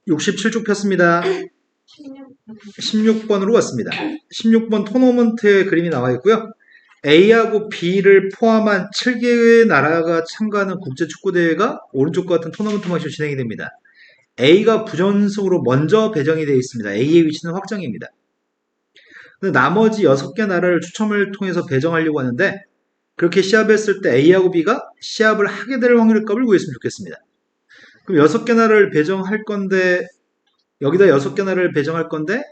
67쪽 폈습니다. 16. 16번으로 왔습니다. 16번 토너먼트의 그림이 나와 있고요. A하고 B를 포함한 7개의 나라가 참가하는 국제축구대회가 오른쪽과 같은 토너먼트 방식으로 진행이 됩니다. A가 부전승으로 먼저 배정이 되어 있습니다. A의 위치는 확정입니다. 나머지 6개 나라를 추첨을 통해서 배정하려고 하는데 그렇게 시합했을 때 A하고 B가 시합을 하게 될 확률값을 구했으면 좋겠습니다. 그럼 6개 나라를 배정할 건데 여기다 6개 나라를 배정할 건데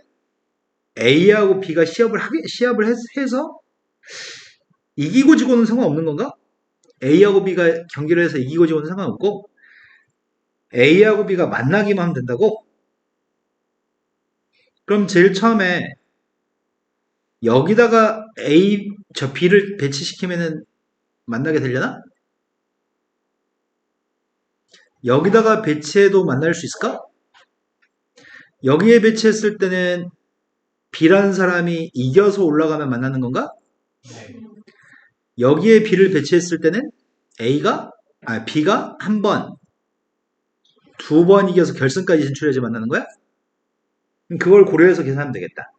A하고 B가 시합을 해서 이기고 지고는 상관없는 건가? A하고 B가 경기를 해서 이기고 지고는 상관없고 A하고 B가 만나기만 하면 된다고? 그럼 제일 처음에 여기다가 B를 배치시키면은 만나게 되려나? 여기다가 배치해도 만날 수 있을까? 여기에 배치했을 때는 B라는 사람이 이겨서 올라가면 만나는 건가? 네. 여기에 B를 배치했을 때는 B가 한 번, 2번 이겨서 결승까지 진출해야지 만나는 거야? 그걸 고려해서 계산하면 되겠다.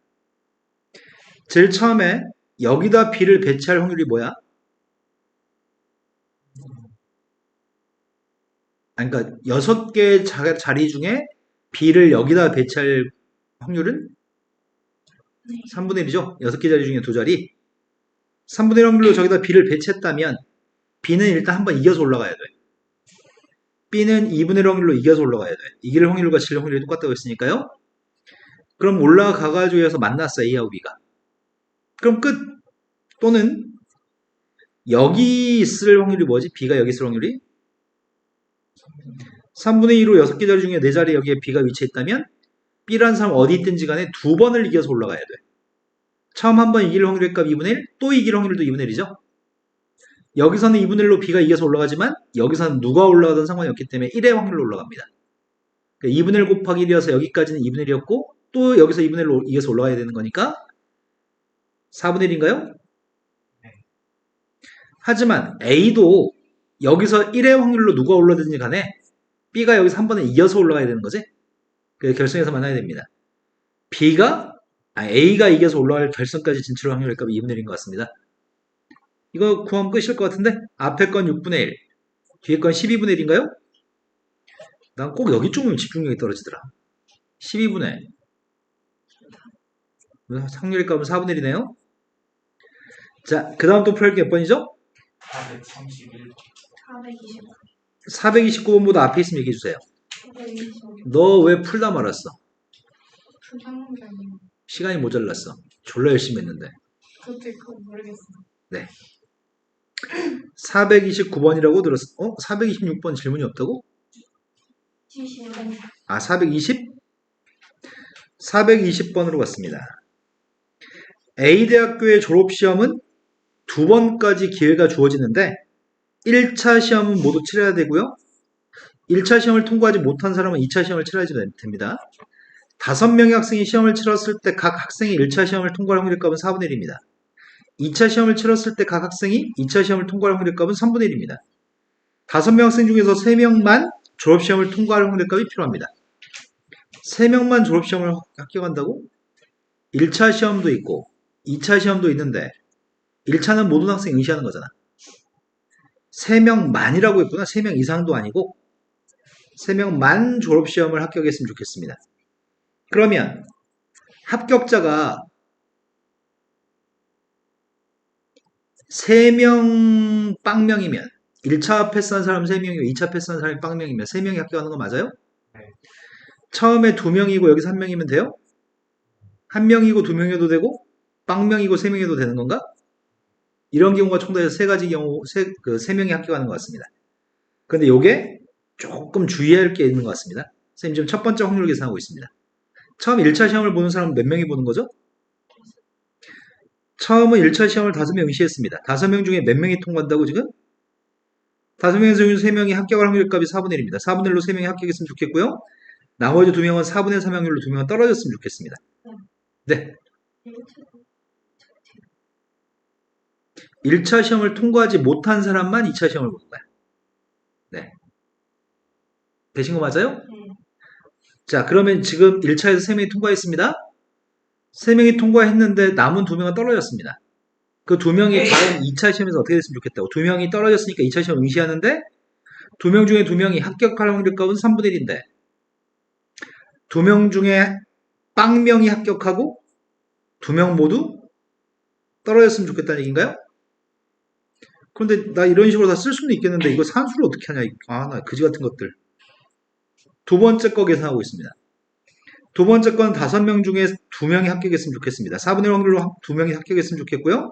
제일 처음에 여기다 B를 배치할 확률이 뭐야? 그러니까 6개 자리 중에 B를 여기다 배치할 확률은 3분의 1이죠? 6개 자리 중에 2자리. 3분의 1 확률로 저기다 B를 배치했다면 B는 일단 한번 이겨서 올라가야 돼. B는 2분의 1 확률로 이겨서 올라가야 돼. 이길 확률과 질 확률이 똑같다고 했으니까요. 그럼 올라가가지고 해서 만났어, A하고 B가. 그럼 끝. 또는 여기 있을 확률이 뭐지? B가 여기 있을 확률이? 3분의 2로 6개 자리 중에 4자리 여기에 B가 위치했다면 B라는 사람 어디 있든지 간에 2번을 이겨서 올라가야 돼. 처음 한 번 이길 확률의 값 2분의 1, 또 이길 확률도 2분의 1이죠. 여기서는 2분의 1로 B가 이겨서 올라가지만 여기서는 누가 올라가든 상관이 없기 때문에 1의 확률로 올라갑니다. 그러니까 2분의 1 곱하기 1이어서 여기까지는 2분의 1이었고 또 여기서 2분의 1로 이겨서 올라가야 되는 거니까 4분의 1인가요? 하지만 A도 여기서 1의 확률로 누가 올라든지 간에 B가 여기서 한 번에 이겨서 올라가야 되는 거지. 그래서 결승에서 만나야 됩니다. A가 이겨서 올라갈 결승까지 진출할 확률의 값이 2분의 1인 것 같습니다. 이거 구하면 끝일 것 같은데? 앞에 건 6분의 1, 뒤에 건 12분의 1인가요? 난 꼭 여기 쪽이면 집중력이 떨어지더라. 12분의 1. 확률의 값은 4분의 1이네요. 자, 그 다음 또 풀 게 몇 번이죠? 431. 429. 429번보다 앞에 있으면 얘기해주세요. 425. 너 왜 풀다 말았어? 불쌍한 게 아니에요. 시간이 모자랐어. 졸라 열심히 했는데. 그것도 그거 모르겠어요. 네. 429번이라고 들었어. 426번 질문이 없다고? 75. 420? 420번으로 갔습니다. A대학교의 졸업시험은 2번까지 기회가 주어지는데 1차 시험은 모두 치러야 되고요. 1차 시험을 통과하지 못한 사람은 2차 시험을 치러야지 됩니다. 5명의 학생이 시험을 치렀을 때 각 학생이 1차 시험을 통과할 확률의 값은 4분의 1입니다. 2차 시험을 치렀을 때 각 학생이 2차 시험을 통과할 확률의 값은 3분의 1입니다. 5명 학생 중에서 3명만 졸업시험을 통과할 확률의 값이 필요합니다. 3명만 졸업시험을 합격한다고? 1차 시험도 있고 2차 시험도 있는데 1차는 모든 학생이 응시하는 거잖아. 3명만이라고 했구나. 3명 이상도 아니고 3명만 졸업시험을 합격했으면 좋겠습니다. 그러면 합격자가 3명 빵명이면 1차 패스한 사람 3명이고 2차 패스한 사람이 빵명이면 3명이 합격하는 거 맞아요? 네. 처음에 2명이고 여기서 1명이면 돼요? 1명이고 2명이어도 되고 빵명이고 3명이어도 되는 건가? 이런 경우가 총 더해서 3가지 경우 3명이 합격하는 것 같습니다. 그런데 이게 조금 주의해야 할 게 있는 것 같습니다. 선생님 지금 첫 번째 확률 계산하고 있습니다. 처음 1차 시험을 보는 사람은 몇 명이 보는 거죠? 처음은 1차 시험을 5명 응시했습니다. 5명 중에 몇 명이 통과한다고 지금? 5명 중에 3명이 합격할 확률 값이 4분의 1입니다. 4분의 1로 3명이 합격했으면 좋겠고요. 나머지 2명은 4분의 3 확률로 2명은 떨어졌으면 좋겠습니다. 네. 1차 시험을 통과하지 못한 사람만 2차 시험을 보는 거야. 네. 되신 거 맞아요? 네. 자, 그러면 지금 1차에서 3명이 통과했습니다. 3명이 통과했는데 남은 2명은 떨어졌습니다. 그 2명이 과연 2차 시험에서 어떻게 됐으면 좋겠다고. 2명이 떨어졌으니까 2차 시험 응시하는데 2명 중에 2명이 합격할 확률 값은 3분의 1인데 2명 중에 빵명이 합격하고 2명 모두 떨어졌으면 좋겠다는 얘기인가요? 그런데 나 이런 식으로 다 쓸 수는 있겠는데 이거 산수를 어떻게 하냐. 아, 나 그지 같은 것들. 두 번째 거 계산하고 있습니다. 두 번째 건 5명 중에 2명이 합격했으면 좋겠습니다. 4분의 1 확률로 2명이 합격했으면 좋겠고요.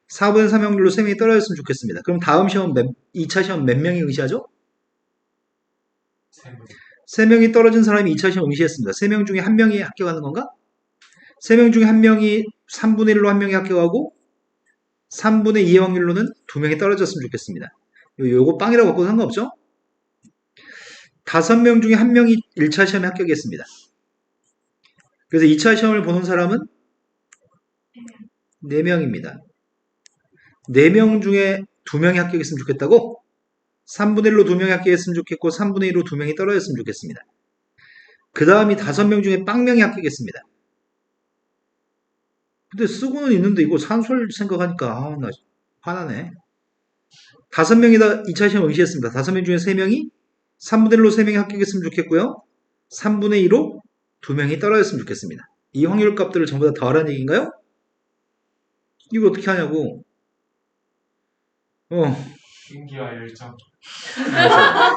4분의 3 확률로 3명이 떨어졌으면 좋겠습니다. 그럼 다음 시험 2차 시험 몇 명이 응시하죠? 3분. 3명이 떨어진 사람이 2차 시험 응시했습니다. 3명 중에 1명이 합격하는 건가? 3명 중에 1명이 3분의 1로 1명이 합격하고 3분의 2의 확률로는 2명이 떨어졌으면 좋겠습니다. 요거 빵이라고 바꿔도 상관없죠? 5명 중에 1명이 1차 시험에 합격했습니다. 그래서 2차 시험을 보는 사람은 4명입니다. 4명 중에 2명이 합격했으면 좋겠다고? 3분의 1로 2명이 합격했으면 좋겠고 3분의 1로 2명이 떨어졌으면 좋겠습니다. 그 다음이 5명 중에 빵명이 합격했습니다. 근데 쓰고는 있는데 이거 산술 생각하니까 나 화나네. 5명이 다 2차 시험 응시했습니다. 5명 중에 3명이 3분의 1로 3명이 합격했으면 좋겠고요. 3분의 2로 2명이 떨어졌으면 좋겠습니다. 이 확률 값들을 전부 다 더하라는 얘기인가요? 이거 어떻게 하냐고. 인기와 열정. 맞아요.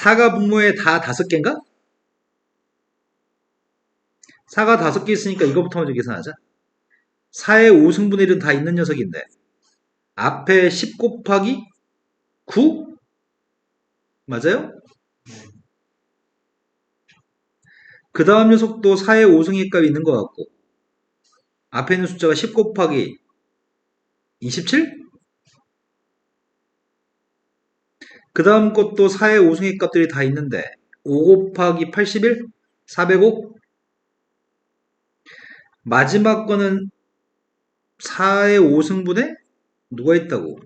4가 분모에 다 5개인가? 4가 5개 있으니까 이거부터 먼저 계산하자. 4의 5승분의 1은 다 있는 녀석인데 앞에 10 곱하기 9? 맞아요? 네. 그 다음 녀석도 4의 5승의 값이 있는 것 같고 앞에 있는 숫자가 10 곱하기 27? 그 다음 것도 4의 5승의 값들이 다 있는데 5 곱하기 81? 405? 마지막 거는 4의 5승분에 누가 있다고?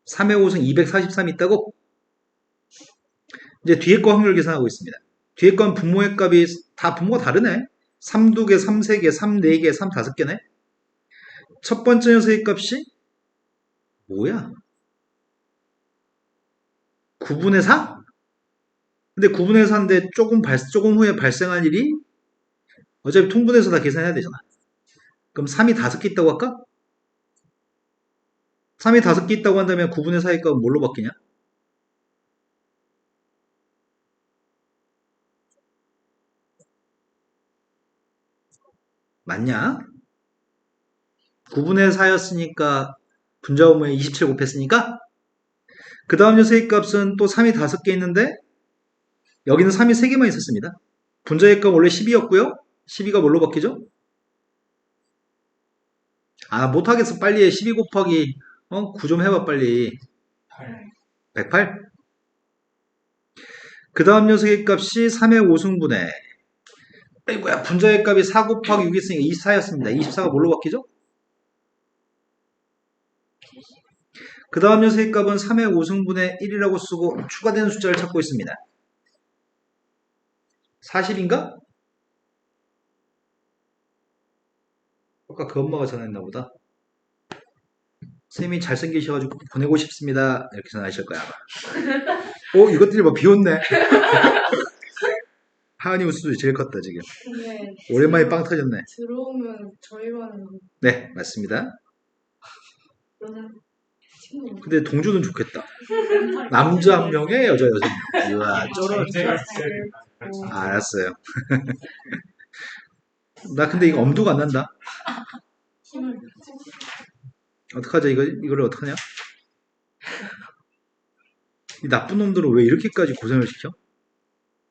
3의 5승 243이 있다고? 이제 뒤에 거 확률 계산하고 있습니다. 뒤에 건 분모의 값이 다 분모가 다르네. 3 2개, 3 3개, 3 4개, 3 5개네. 첫 번째 녀석의 값이 뭐야? 9분의 4? 근데 9분의 4인데 조금 후에 발생할 일이 어차피 통분해서 다 계산해야 되잖아. 그럼 3이 5개 있다고 할까? 3이 5개 있다고 한다면 9분의 4의 값은 뭘로 바뀌냐? 맞냐? 9분의 4였으니까 분자분모에 27 곱했으니까 그 다음 녀석의 값은 또 3이 5개 있는데 여기는 3이 3개만 있었습니다. 분자의 값 원래 10이었고요. 12가 뭘로 바뀌죠? 아, 못하겠어. 빨리 해. 12 곱하기 9 좀 해봐 빨리. 8. 108? 그 다음 녀석의 값이 3의 5승분의 뭐야, 분자의 값이 4 곱하기 6 있으니까 24였습니다. 24가 뭘로 바뀌죠? 그 다음 녀석의 값은 3의 5승분의 1이라고 쓰고 추가되는 숫자를 찾고 있습니다. 40인가? 아까 그 엄마가 전화했나 보다. 쌤이 잘생기셔가지고 보내고 싶습니다. 이렇게 전화하실 거야 아마. 이것들이 뭐 비웃네. 하은이 웃음이 제일 컸다 지금. 근데 오랜만에 빵 터졌네. 들어오면 저희만은 네, 맞습니다. 여자 친구 근데 동주는 좋겠다. 남자 한 명에 여자 6명. 이야, 쩔어. 전제가 있어요. 그렇죠. 알았어요. 나 근데 이거 엄두가 안 난다. 힘을 어떡하자, 이거를 어떡하냐? 이 나쁜 놈들은 왜 이렇게까지 고생을 시켜?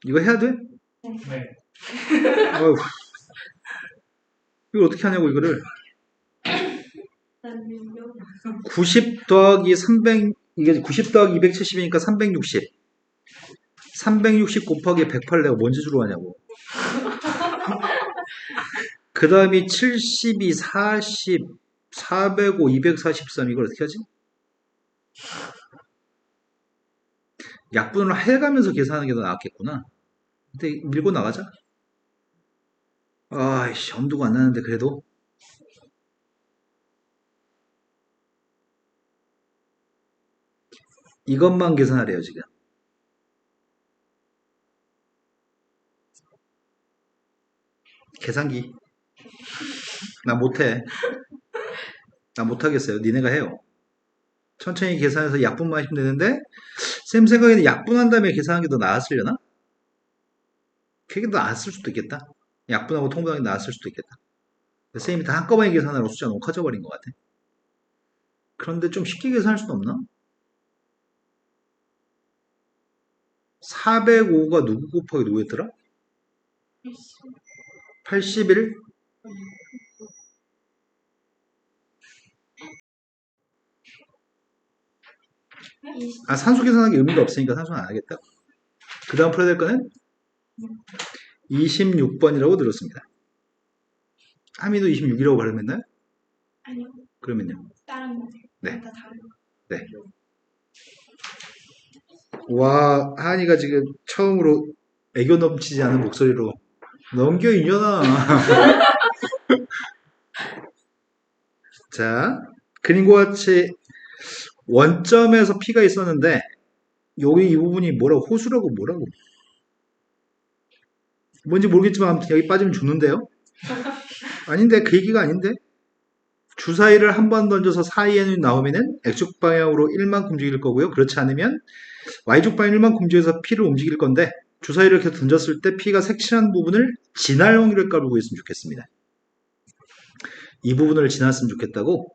이거 해야 돼? 네. 어휴. 이걸 어떻게 하냐고, 이거를. 난 민경 90 더하기 300, 이게 90 더하기 270이니까 360. 360 곱하기 108 내가 뭔 짓으로 하냐고. 그 다음이 72, 40, 405, 243 이걸 어떻게 하지? 약분을 해가면서 계산하는 게 더 낫겠구나. 근데 밀고 나가자. 아이씨, 엄두가 안 나는데, 그래도. 이것만 계산하래요, 지금. 계산기. 나 못해. 나 못하겠어요. 니네가 해요. 천천히 계산해서 약분 마시면 되는데, 쌤 생각에는 약분한 다음에 계산하는 게 더 나았으려나? 그게 더 나았을 수도 있겠다. 약분하고 통분하는 게 나았을 수도 있겠다. 쌤이 다 한꺼번에 계산하라고 숫자 너무 커져버린 것 같아. 그런데 좀 쉽게 계산할 수는 없나? 405가 누구 곱하기 누구였더라? 81? 아, 산수 계산하기 의미가 없으니까 산수는 안 하겠다. 그 다음 풀어야 될 거는 26번이라고 들었습니다. 하미도 26이라고 발음했나요? 아니요. 그러면요. 다른 거. 네. 다 다른 거. 네. 와, 하은이가 지금 처음으로 애교 넘치지 않은 목소리로 넘겨 이년아. 자, 그림과 같이 원점에서 P가 있었는데 여기 이 부분이 뭐라고 호수라고 뭐라고 뭔지 모르겠지만 아무튼 여기 빠지면 죽는데요? 아닌데 그 얘기가 아닌데 주사위를 한 번 던져서 사이에는 나오면은 X축 방향으로 1만큼 움직일 거고요. 그렇지 않으면 Y축 방향 1만큼 움직여서 P를 움직일 건데 주사위를 이렇게 던졌을 때 P가 색칠한 부분을 지날 확률을 까보고 있으면 좋겠습니다. 이 부분을 지났으면 좋겠다고?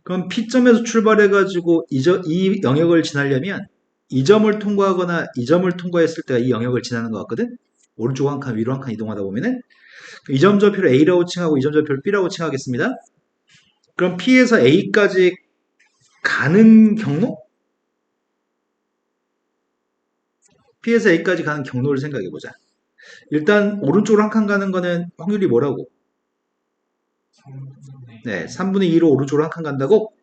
그럼 P점에서 출발해가지고 이 영역을 지나려면 이 점을 통과하거나 이 점을 통과했을 때가 이 영역을 지나는 것 같거든? 오른쪽 한 칸, 위로 한 칸 이동하다 보면은 이 점 좌표를 A라고 칭하고 이 점 좌표를 B라고 칭하겠습니다. 그럼 P에서 A까지 가는 경로? P에서 A까지 가는 경로를 생각해보자. 일단 오른쪽으로 한 칸 가는 거는 확률이 뭐라고? 3분의 네, 3분의 2로 오른쪽으로 한 칸 간다고?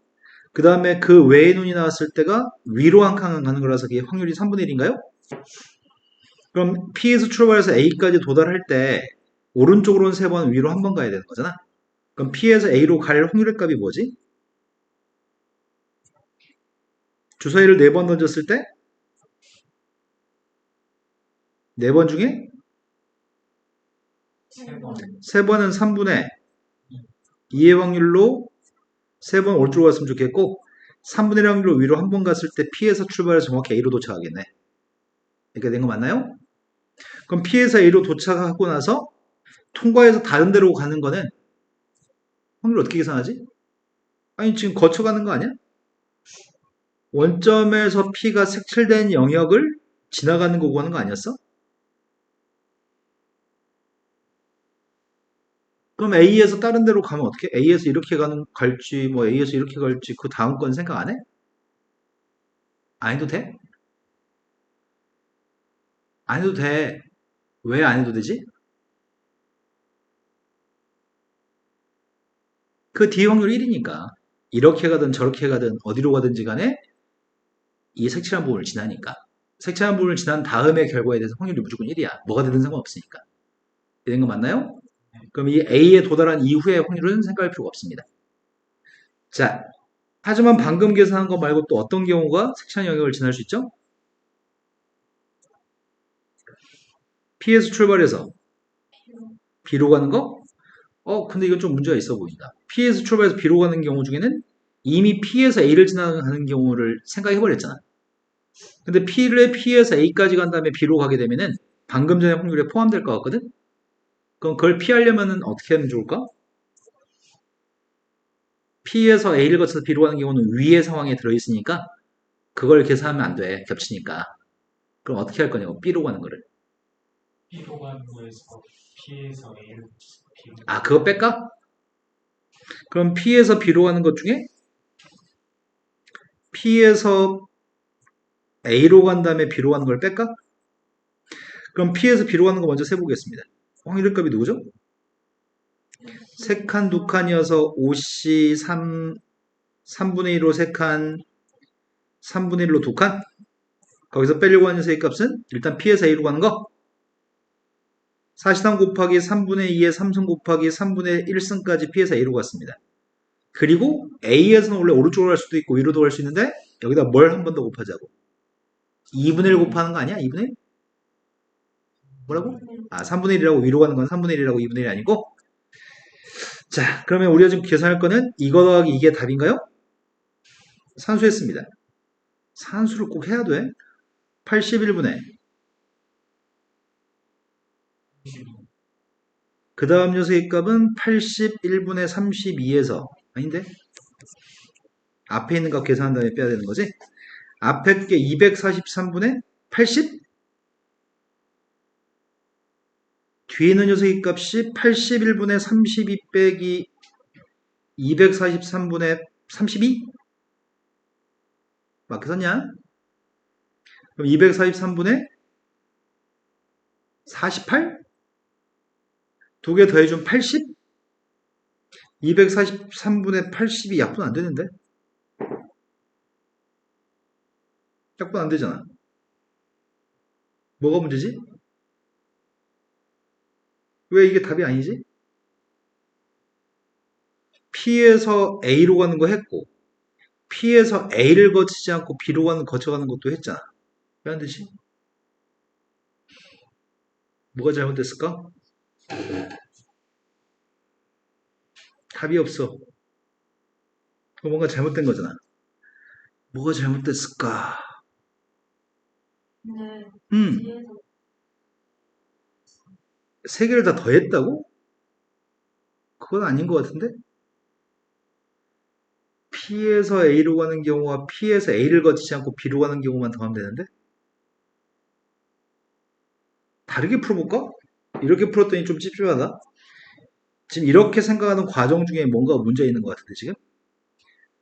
그 다음에 그 외의 눈이 나왔을 때가 위로 한 칸 가는 거라서 그게 확률이 3분의 1인가요? 그럼 P에서 출발해서 A까지 도달할 때 오른쪽으로는 3번, 위로 한 번 가야 되는 거잖아. 그럼 P에서 A로 갈 확률의 값이 뭐지? 주사위를 4번 던졌을 때 4번 중에 3번 3번은 3분의 2의 확률로 3번 오른쪽으로 갔으면 좋겠고 3분의 1 확률로 위로 한 번 갔을 때 P에서 출발해서 정확히 A로 도착하겠네. 이렇게 된 거 맞나요? 그럼 P에서 A로 도착하고 나서 통과해서 다른 데로 가는 거는 확률 어떻게 계산하지? 아니 지금 거쳐가는 거 아니야? 원점에서 P가 색칠된 영역을 지나가는 거고 하는 거 아니었어? 그럼 A에서 다른 데로 가면 어떻게? A에서 이렇게 갈지, 뭐 A에서 이렇게 갈지 그 다음 건 생각 안 해? 안 해도 돼? 안 해도 돼. 왜 안 해도 되지? 그 뒤에 확률 1이니까. 이렇게 가든 저렇게 가든 어디로 가든지 간에 이 색칠한 부분을 지나니까. 색칠한 부분을 지난 다음의 결과에 대해서 확률이 무조건 1이야. 뭐가 되든 상관없으니까. 이런 거 맞나요? 그럼 이 A에 도달한 이후의 확률은 생각할 필요가 없습니다. 자, 하지만 방금 계산한 거 말고 또 어떤 경우가 색칠한 영역을 지날 수 있죠? P에서 출발해서 B로 가는 거? 근데 이건 좀 문제가 있어 보인다. P에서 출발해서 B로 가는 경우 중에는 이미 P에서 A를 지나가는 경우를 생각해버렸잖아. 근데 P에서 A까지 간 다음에 B로 가게 되면은 방금 전에 확률에 포함될 것 같거든? 그럼 그걸 피하려면은 어떻게 하면 좋을까? P에서 A를 거쳐서 B로 가는 경우는 위의 상황에 들어있으니까 그걸 계산하면 안 돼. 겹치니까. 그럼 어떻게 할 거냐고. B로 가는 거를. B로 가는 거에서 P에서 A를 B로 아, 그거 뺄까? 그럼 P에서 B로 가는 것 중에 P에서 A로 간 다음에 B로 가는 걸 뺄까? 그럼 P에서 B로 가는 거 먼저 세보겠습니다. 확률의 값이 누구죠? 3칸, 2칸이어서 5C 3분의 1로 3칸, 3분의 1로 2칸? 거기서 빼려고 하는 녀석의 값은 일단 P에서 A로 가는 거 사실상 곱하기 3분의 2의 3승 곱하기 3분의 1승까지 P에서 A로 갔습니다. 그리고 A에서는 원래 오른쪽으로 갈 수도 있고 위로도 갈 수 있는데 여기다 뭘 한 번 더 곱하자고. 2분의 1 곱하는 거 아니야? 2분의 1? 뭐라고? 아, 3분의 1이라고 위로 가는 건 3분의 1이라고 2분의 1이 아니고. 자, 그러면 우리가 지금 계산할 거는 이거 더하기 이게 답인가요? 산수했습니다. 산수를 꼭 해야 돼. 81분의 그 다음 녀석의 값은 81분의 32에서 아닌데? 앞에 있는 값 계산한 다음에 빼야 되는 거지? 앞에 게 243분의 80? 뒤에 있는 녀석의 값이 81분의 32 빼기 243분의 32? 맞게 썼냐? 그럼 243분의 48? 두 개 더해주면 80? 243분의 80이 약분 안 되는데? 약분 안 되잖아. 뭐가 문제지? 왜 이게 답이 아니지? P에서 A로 가는 거 했고 P에서 A를 거치지 않고 B로 거쳐가는 것도 했잖아. 왜 안 되지? 뭐가 잘못됐을까? 답이 없어. 뭔가 잘못된 거잖아. 뭐가 잘못됐을까? 근데 음, 뒤에서 세 개를 다 더했다고? 그건 아닌 것 같은데? P에서 A로 가는 경우와 P에서 A를 거치지 않고 B로 가는 경우만 더하면 되는데? 다르게 풀어볼까? 이렇게 풀었더니 좀 찝찝하다. 지금 이렇게 생각하는 과정 중에 뭔가 문제 있는 것 같은데 지금?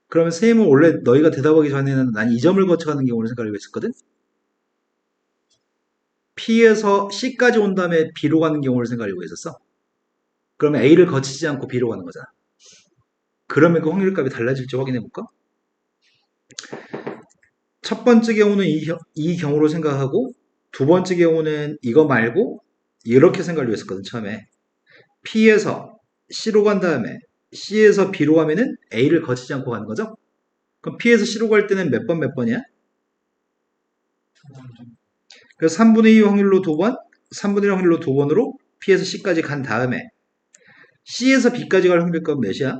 그러면 선생님은 원래 너희가 대답하기 전에는 난 이 점을 거쳐가는 경우를 생각하려고 했었거든? P에서 C까지 온 다음에 B로 가는 경우를 생각하려고 했었어. 그러면 A를 거치지 않고 B로 가는 거잖아. 그러면 그 확률값이 달라질지 확인해 볼까? 첫 번째 경우는 이 경우로 생각하고 두 번째 경우는 이거 말고 이렇게 생각하려고 했었거든 처음에. P에서 C로 간 다음에 C에서 B로 가면은 A를 거치지 않고 가는 거죠? 그럼 P에서 C로 갈 때는 몇 번이야? 그래서 3분의 2 확률로 두 번, 3분의 1 확률로 두 번으로 P에서 C까지 간 다음에 C에서 B까지 갈 확률값은 몇이야?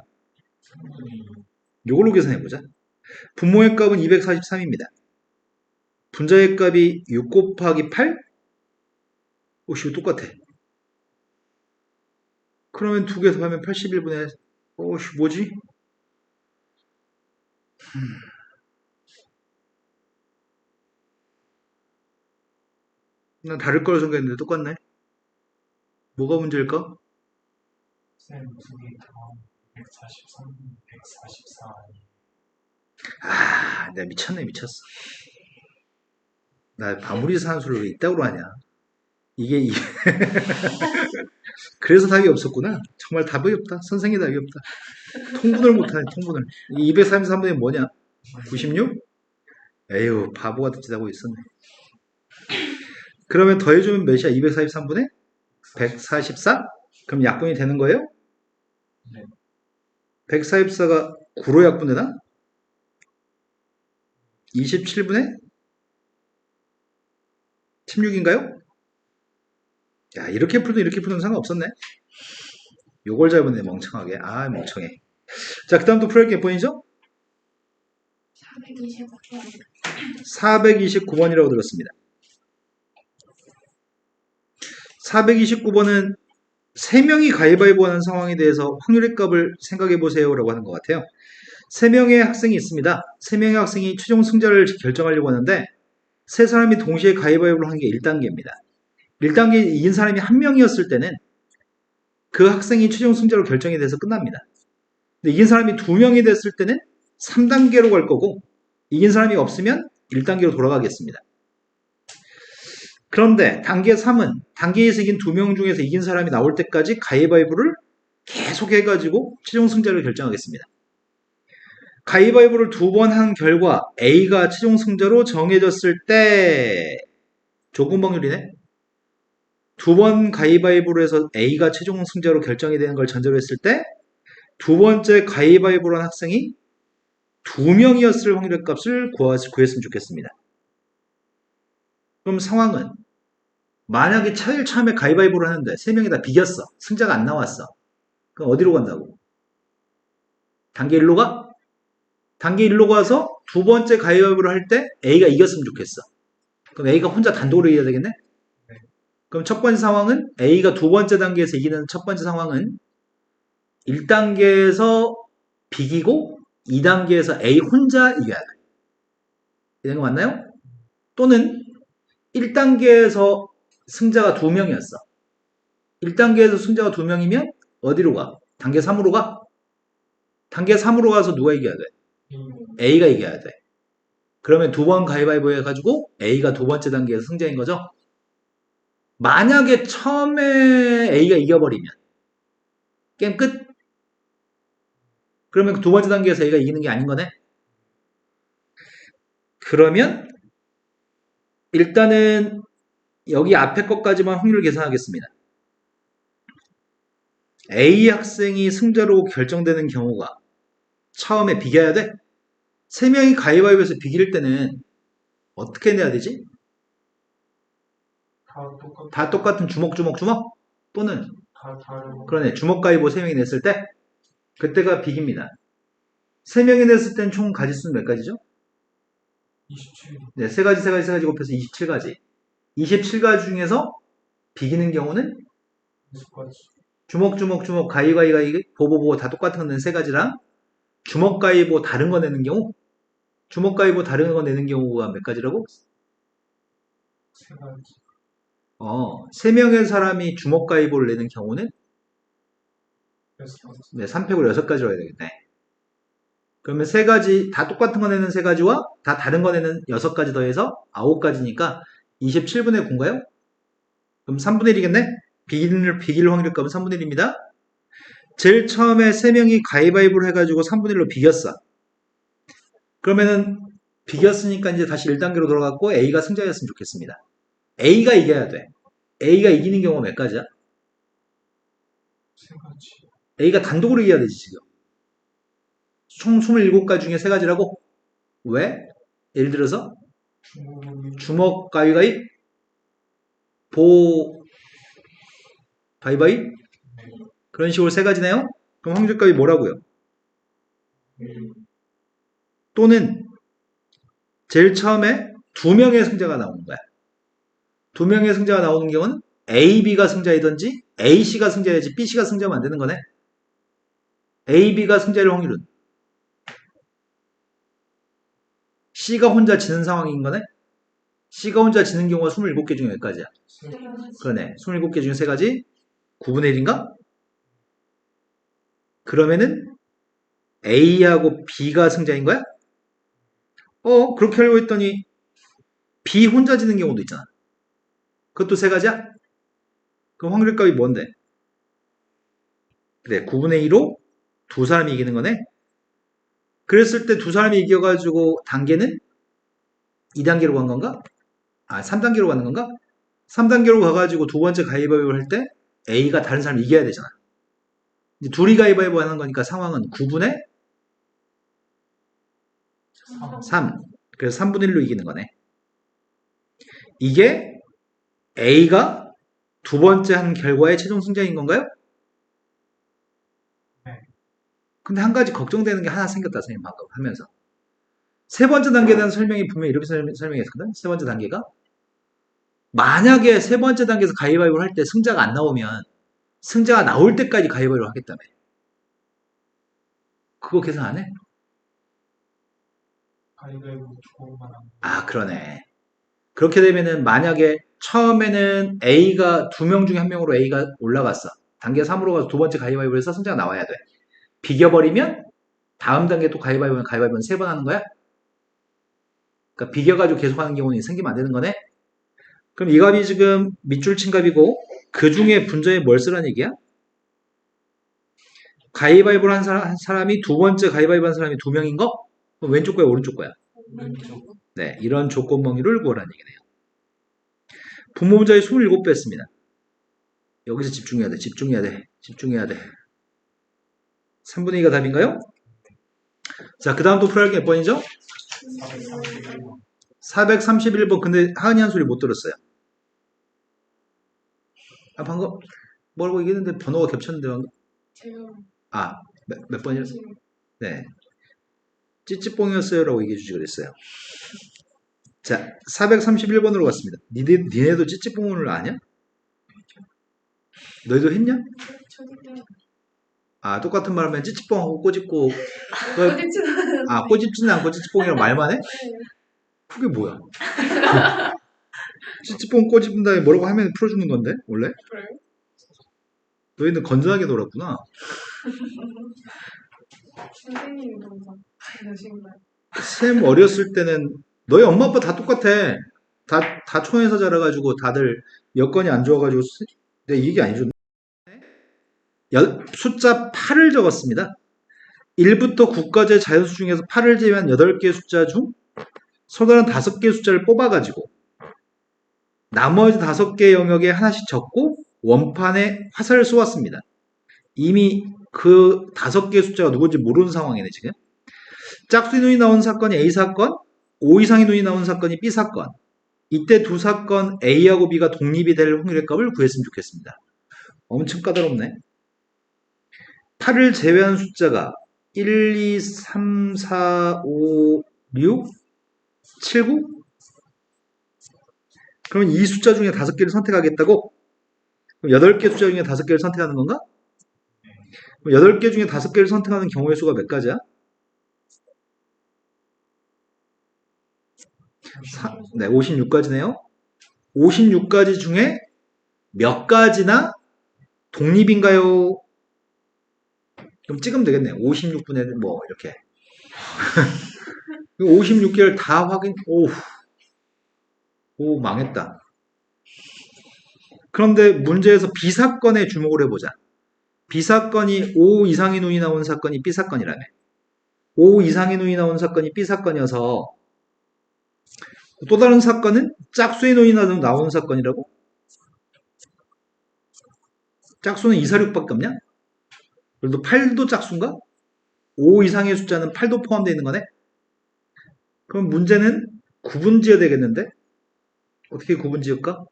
이걸로 계산해보자. 분모의 값은 243입니다. 분자의 값이 6 곱하기 8? 오씨, 똑같아. 그러면 두 개 더하면 81분의, 오씨, 뭐지? 난 다를 거라 생각했는데 똑같네. 뭐가 문제일까? 쌤, 두개 다 143, 144. 아, 내가 미쳤네, 미쳤어. 나 바무리 산수를 왜 이따구로 하냐. 이게 그래서 답이 없었구나. 정말 답이 없다. 선생의 답이 없다. 통분을 못하네, 통분을. 233분의 뭐냐? 96? 에휴, 바보 같은 짓 하고 있었네. 그러면 더해주면 몇이야? 243분의 144? 그럼 약분이 되는 거예요? 네. 144가 9로 약분되나? 27분의 16인가요? 야, 이렇게 풀든 이렇게 풀든 상관없었네. 요걸 잘못네, 멍청하게. 아, 멍청해. 자, 그 다음 또 풀어야 할 게 보이죠? 429번이라고 들었습니다. 429번은 3명이 가위바위보 하는 상황에 대해서 확률의 값을 생각해 보세요 라고 하는 것 같아요. 3명의 학생이 있습니다. 3명의 학생이 최종 승자를 결정하려고 하는데 3사람이 동시에 가위바위보를 하는 게 1단계입니다. 1단계에 이긴 사람이 1명이었을 때는 그 학생이 최종 승자로 결정이 돼서 끝납니다. 근데 이긴 사람이 2명이 됐을 때는 3단계로 갈 거고 이긴 사람이 없으면 1단계로 돌아가겠습니다. 그런데 단계 3은 단계에서 이긴 2명 중에서 이긴 사람이 나올 때까지 가위바위보를 계속 해가지고 최종 승자를 결정하겠습니다. 가위바위보를 2번 한 결과 A가 최종 승자로 정해졌을 때 조건 확률이네. 두 번 가위바위보로 해서 A가 최종 승자로 결정이 되는 걸 전제로 했을 때 두 번째 가위바위보로 한 학생이 2명이었을 확률의 값을 구했으면 좋겠습니다. 그럼 상황은 만약에 제일 처음에 가위바위보를 하는데 3명이 다 비겼어. 승자가 안 나왔어. 그럼 어디로 간다고? 단계 1로 가? 단계 1로 가서 두 번째 가위바위보를 할 때 A가 이겼으면 좋겠어. 그럼 A가 혼자 단독으로 이겨야 되겠네? 그럼 첫 번째 상황은 A가 두 번째 단계에서 이기는 첫 번째 상황은 1단계에서 비기고 2단계에서 A 혼자 이겨야 돼. 이런 거 맞나요? 또는 1단계에서 승자가 2명이었어. 1단계에서 승자가 2명이면 어디로 가? 단계 3으로 가? 단계 3으로 가서 누가 이겨야 돼? A가 이겨야 돼. 그러면 두 번 가위바위보 해가지고 A가 두 번째 단계에서 승자인 거죠? 만약에 처음에 A가 이겨버리면 게임 끝? 그러면 두 번째 단계에서 A가 이기는 게 아닌 거네? 그러면 일단은 여기 앞에 것까지만 확률을 계산하겠습니다. A 학생이 승자로 결정되는 경우가 처음에 비겨야 돼? 3명이 가위바위보에서 비길 때는 어떻게 내야 되지? 다 똑같은 주먹 또는 그러네 주먹 가위보 3명이 냈을 때 그때가 비깁니다. 3명이 냈을 땐 총 가지수는 몇 가지죠? 27. 네, 3가지 곱해서 27가지. 27가지 중에서 비기는 경우는 주먹 가위 보보 다 똑같은 거 내는 3가지랑 주먹 가위보 다른 거 내는 경우 주먹 가위보 다른 거 내는 경우가 몇 가지라고? 3가지. 3명의 사람이 주먹 가위보를 내는 경우는 6가지. 네, 3팩으로 6가지로 해야 되겠네. 그러면 3가지, 다 똑같은 거 내는 3가지와 다 다른 거 내는 6가지 더해서 9가지니까 27분의 9인가요? 그럼 3분의 1이겠네? 비길 확률 값은 3분의 1입니다. 제일 처음에 3명이 가위바위보를 해가지고 3분의 1로 비겼어. 그러면은 비겼으니까 이제 다시 1단계로 돌아갔고 A가 승자였으면 좋겠습니다. A가 이겨야 돼. A가 이기는 경우가 몇 가지야? 3가지. A가 단독으로 이겨야 되지 지금. 총 27가지 중에 3가지라고? 왜? 예를 들어서 주먹 가위가위 바위바위 그런 식으로 3가지네요. 그럼 확률값이 뭐라고요? 또는 제일 처음에 2명의 승자가 나오는 거야. 2명의 승자가 나오는 경우는 A, B가 승자이든지 A, C가 승자이든지 B, C가 승자면 안 되는 거네. A, B가 승자일 확률은 C가 혼자 지는 상황인 거네. C가 혼자 지는 경우가 27개 중에 몇 가지야? 그러네. 27개 중에 3가지 9분의 1인가? 그러면은 A하고 B가 승자인 거야? 그렇게 하려고 했더니 B 혼자 지는 경우도 있잖아. 그것도 3가지야? 그럼 확률값이 뭔데? 그래, 9분의 2로 두 사람이 이기는 거네? 그랬을 때 두 사람이 이겨가지고 단계는 2단계로 간 건가? 3단계로 가는 건가? 3단계로 가가지고 두 번째 가위바위보를 할 때 A가 다른 사람을 이겨야 되잖아. 이제 둘이 가위바위보 하는 거니까 상황은 9분의 3. 그래서 3분의 1로 이기는 거네. 이게 A가 두 번째 한 결과의 최종 승자인 건가요? 네. 근데 한 가지 걱정되는 게 하나 생겼다, 선생님 방금 하면서. 세 번째 단계에 대한 설명이 분명히 이렇게 설명했거든. 세 번째 단계가 만약에 세 번째 단계에서 가위바위보를 할 때 승자가 안 나오면 승자가 나올 때까지 가위바위보를 하겠다며. 그거 계산 안 해? 가위바위보 주고만 하면. 그러네. 그렇게 되면은 만약에 처음에는 A가 2명 중에 1명으로 A가 올라갔어. 단계 3으로 가서 두 번째 가위바위보를 해서 승자가 나와야 돼. 비겨버리면 다음 단계 또 가위바위보는 3번 하는 거야? 그러니까 비겨가지고 계속하는 경우는 생기면 안 되는 거네? 그럼 이 값이 지금 밑줄 친 값이고 그 중에 분자에 뭘 쓰라는 얘기야? 가위바위보를 한 사람이 두 번째 가위바위보 한 사람이 2명인 거? 그럼 왼쪽 거야 오른쪽 거야? 왼쪽. 네, 이런 조건 범위를 구하라는 얘기네요. 분모분자에 27배 했습니다. 여기서 집중해야 돼. 집중해야 돼. 집중해야 돼. 3분의 2가 답인가요? 자, 그 다음 또 풀어야 할 게 몇 번이죠? 431번. 431번. 근데 하은이 한 소리 못 들었어요. 아, 방금 뭐라고 얘기했는데 번호가 겹쳤는데 방금. 제가 아, 몇 번이었어요? 네. 찌찌뽕이었어요라고 얘기해 주지 그랬어요. 자, 431번으로 갔습니다. 니네도 찌찌뽕을 아냐? 너희도 했냐? 저도 아, 똑같은 말 하면 찌찌뽕하고 꼬집고, 어디지는 아, 꼬집지는 않고 찌찌뽕이랑 말만 해? 그게 뭐야? 찌찌뽕 꼬집은 다음에 뭐라고 하면 풀어주는 건데, 원래? 그래요? 너희는 건전하게 놀았구나. 선생님이 너무 잘하신가요? 쌤 어렸을 때는, 너희 엄마 아빠 다 똑같아. 다 촌에서 자라가지고 다들 여건이 안 좋아가지고, 내가 이 얘기 아니죠? 숫자 8을 적었습니다. 1부터 9까지의 자연수 중에서 8을 제외한 8개의 숫자 중 서다른 5개의 숫자를 뽑아가지고 나머지 5개의 영역에 하나씩 적고 원판에 화살을 쏘았습니다. 이미 그 5개의 숫자가 누군지 모르는 상황이네 지금. 짝수의 눈이 나온 사건이 A사건, O 이상의 눈이 나온 사건이 B사건. 이때 두 사건 A하고 B가 독립이 될 확률의 값을 구했으면 좋겠습니다. 엄청 까다롭네. 8을 제외한 숫자가 1, 2, 3, 4, 5, 6, 7, 9? 그러면 이 숫자 중에 5개를 선택하겠다고? 그럼 8개 숫자 중에 5개를 선택하는 건가? 그럼 8개 중에 5개를 선택하는 경우의 수가 몇 가지야? 네, 56가지네요. 56가지 중에 몇 가지나 독립인가요? 그럼 찍으면 되겠네. 56분의 뭐 이렇게. 56개를 다 확인. 오 망했다. 그런데 문제에서 B사건에 주목을 해보자. B사건이 O 이상의 눈이 나온 사건이 B사건이라며. O 이상의 눈이 나온 사건이 B사건이어서 또 다른 사건은 짝수의 눈이 나온 사건이라고? 짝수는 2, 4, 6밖에 없냐? 그래도 8도 짝수인가? 5 이상의 숫자는 8도 포함되어 있는 거네? 그럼 문제는 구분 지어야 되겠는데? 어떻게 구분 지을까?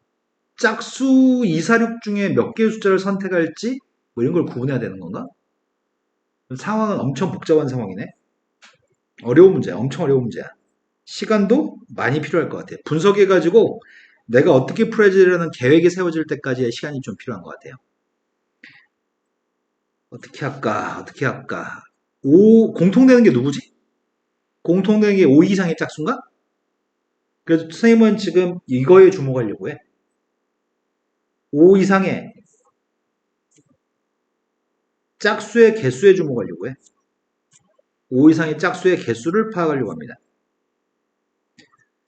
짝수 2, 4, 6 중에 몇 개의 숫자를 선택할지 뭐 이런 걸 구분해야 되는 건가? 상황은 엄청 복잡한 상황이네. 어려운 문제야. 엄청 어려운 문제야. 시간도 많이 필요할 것 같아요. 분석해가지고 내가 어떻게 풀어야지라는 계획이 세워질 때까지의 시간이 좀 필요한 것 같아요. 어떻게 할까? 어떻게 할까? 5, 공통되는 게 누구지? 공통되는 게 5 이상의 짝수인가? 그래서 선생님은 지금 이거에 주목하려고 해. 5 이상의 짝수의 개수에 주목하려고 해. 5 이상의 짝수의 개수를 파악하려고 합니다.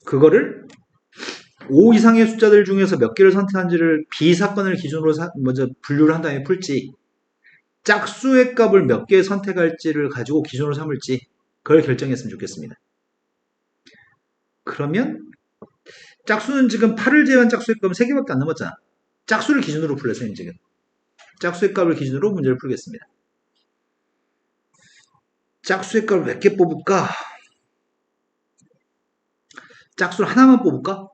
그거를 5 이상의 숫자들 중에서 몇 개를 선택한지를 B사건을 기준으로 먼저 분류를 한 다음에 풀지, 짝수의 값을 몇 개 선택할지를 가지고 기준으로 삼을지 그걸 결정했으면 좋겠습니다. 그러면 짝수는 지금 8을 제외한 짝수의 값은 3개밖에 안 남았잖아. 짝수를 기준으로 풀래 선생님 지금. 짝수의 값을 기준으로 문제를 풀겠습니다. 짝수의 값을 몇 개 뽑을까? 짝수를 하나만 뽑을까?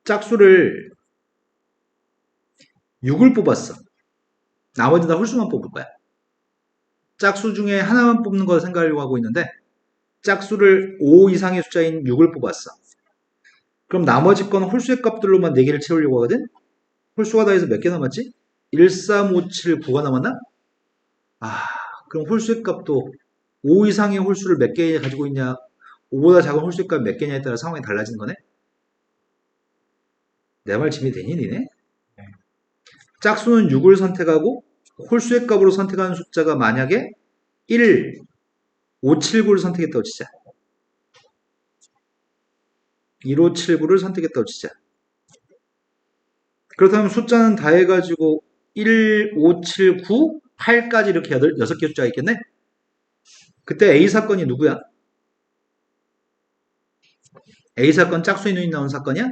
짝수를 6을 뽑았어. 나머지 다 홀수만 뽑을 거야. 짝수 중에 하나만 뽑는 거 생각하려고 하고 있는데 짝수를 5 이상의 숫자인 6을 뽑았어. 그럼 나머지 건 홀수의 값들로만 4개를 채우려고 하거든? 홀수가 다 해서 몇 개 남았지? 1, 3, 5, 7, 9가 남았나? 그럼 홀수의 값도 5 이상의 홀수를 몇 개 가지고 있냐, 5보다 작은 홀수의 값이 몇 개냐에 따라 상황이 달라지는 거네? 내 말 준비되니 니네? 짝수는 6을 선택하고 홀수의 값으로 선택하는 숫자가 만약에 1, 5, 7, 9를 선택했다고 치자. 1, 5, 7, 9를 선택했다고 치자. 그렇다면 숫자는 다 해가지고 1, 5, 7, 9, 8까지 이렇게 6개 숫자가 있겠네? 그때 A사건이 누구야? A사건 짝수의 눈이 나온 사건이야?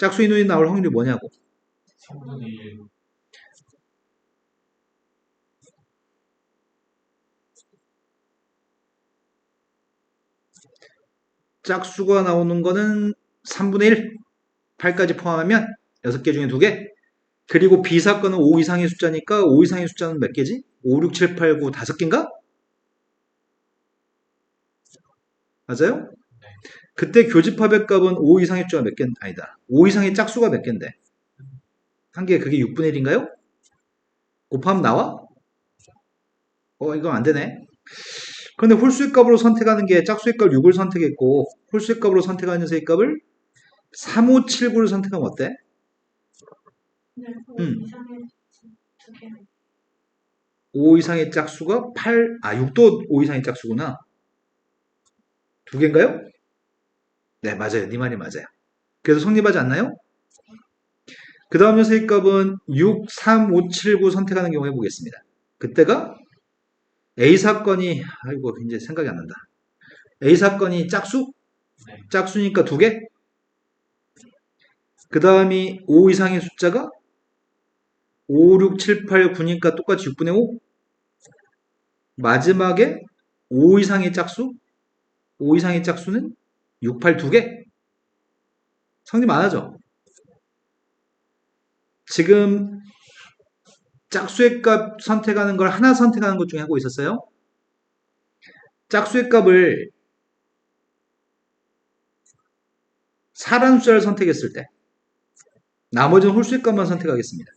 짝수 인원이 나올 확률이 뭐냐고. 3분의 1. 짝수가 나오는 거는 3분의 1. 8까지 포함하면 6개 중에 2개. 그리고 B사건은 5 이상의 숫자니까 5 이상의 숫자는 몇 개지? 5, 6, 7, 8, 9, 5개인가? 맞아요? 그때 교집합의 값은 5 이상의 숫자가 몇 개, 아니다. 5 이상의 짝수가 몇 개인데? 한 개, 그게 6분의 1인가요? 곱하면 나와? 이건 안 되네. 그런데 홀수의 값으로 선택하는 게 짝수의 값 6을 선택했고, 홀수의 값으로 선택하는 녀석의 값을 3, 5, 7, 9를 선택하면 어때? 네, 음. 이상의 두 개. 5 이상의 짝수가 8, 6도 5 이상의 짝수구나. 2개인가요? 네, 맞아요. 네 말이 맞아요. 그래서 성립하지 않나요? 그 다음 녀석의 값은 6, 3, 5, 7, 9 선택하는 경우 해보겠습니다. 그때가 A사건이, 아이고, 이제 생각이 안 난다. A사건이 짝수? 네. 짝수니까 2개? 그 다음이 5 이상의 숫자가 5, 6, 7, 8, 9니까 똑같이 6분의 5? 마지막에 5 이상의 짝수? 5 이상의 짝수는 6, 8, 2개? 성립 안 하죠? 지금 짝수의 값 선택하는 걸 하나 선택하는 것 중에 하고 있었어요. 짝수의 값을 사라는 숫자를 선택했을 때 나머지는 홀수의 값만 선택하겠습니다.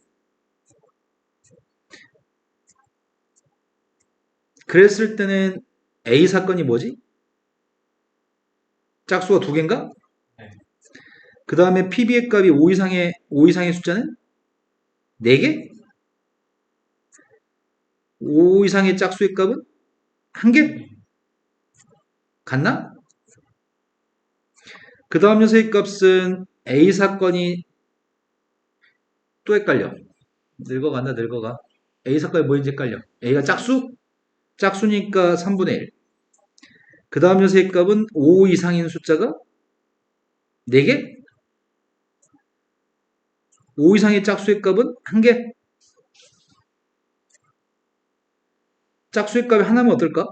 그랬을 때는 A 사건이 뭐지? 짝수가 2개인가? 네. 그 다음에 PB의 값이 5 이상의 숫자는 4개? 5 이상의 짝수의 값은 1개? 같나? 그 다음 녀석의 값은 A 사건이 또 헷갈려. 늙어간다, 늙어가. A 사건이 뭐인지 헷갈려. A가 짝수? 짝수니까 3분의 1. 그 다음 녀석의 값은 5 이상인 숫자가 4개? 5 이상의 짝수의 값은 1개? 짝수의 값이 하나면 어떨까?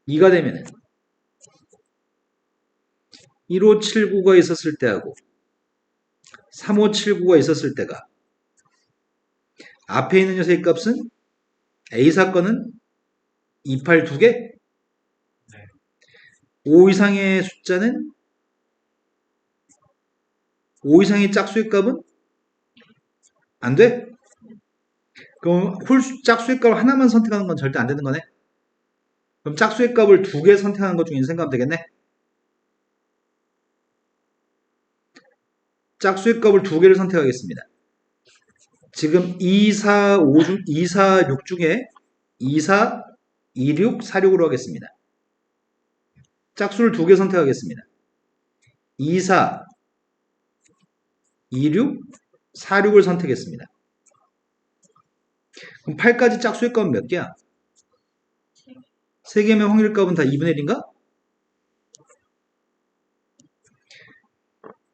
2가 되면 1579가 있었을 때하고 3579가 있었을 때가 앞에 있는 녀석의 값은 A 사건은 28 2개? 5 이상의 숫자는 5 이상의 짝수의 값은 안 돼? 그럼 짝수의 값을 하나만 선택하는 건 절대 안 되는 거네? 그럼 짝수의 값을 2개 선택하는 것 중에 생각하면 되겠네? 짝수의 값을 2개를 선택하겠습니다. 지금 2, 4, 5 중, 2, 4, 6 중에 2, 4, 2, 6, 4, 6으로 하겠습니다. 짝수를 2개 선택하겠습니다. 2, 4, 2, 6, 4, 6을 선택했습니다. 그럼 8까지 짝수의 값은 몇 개야? 3개면 확률 값은 다 2분의 1인가?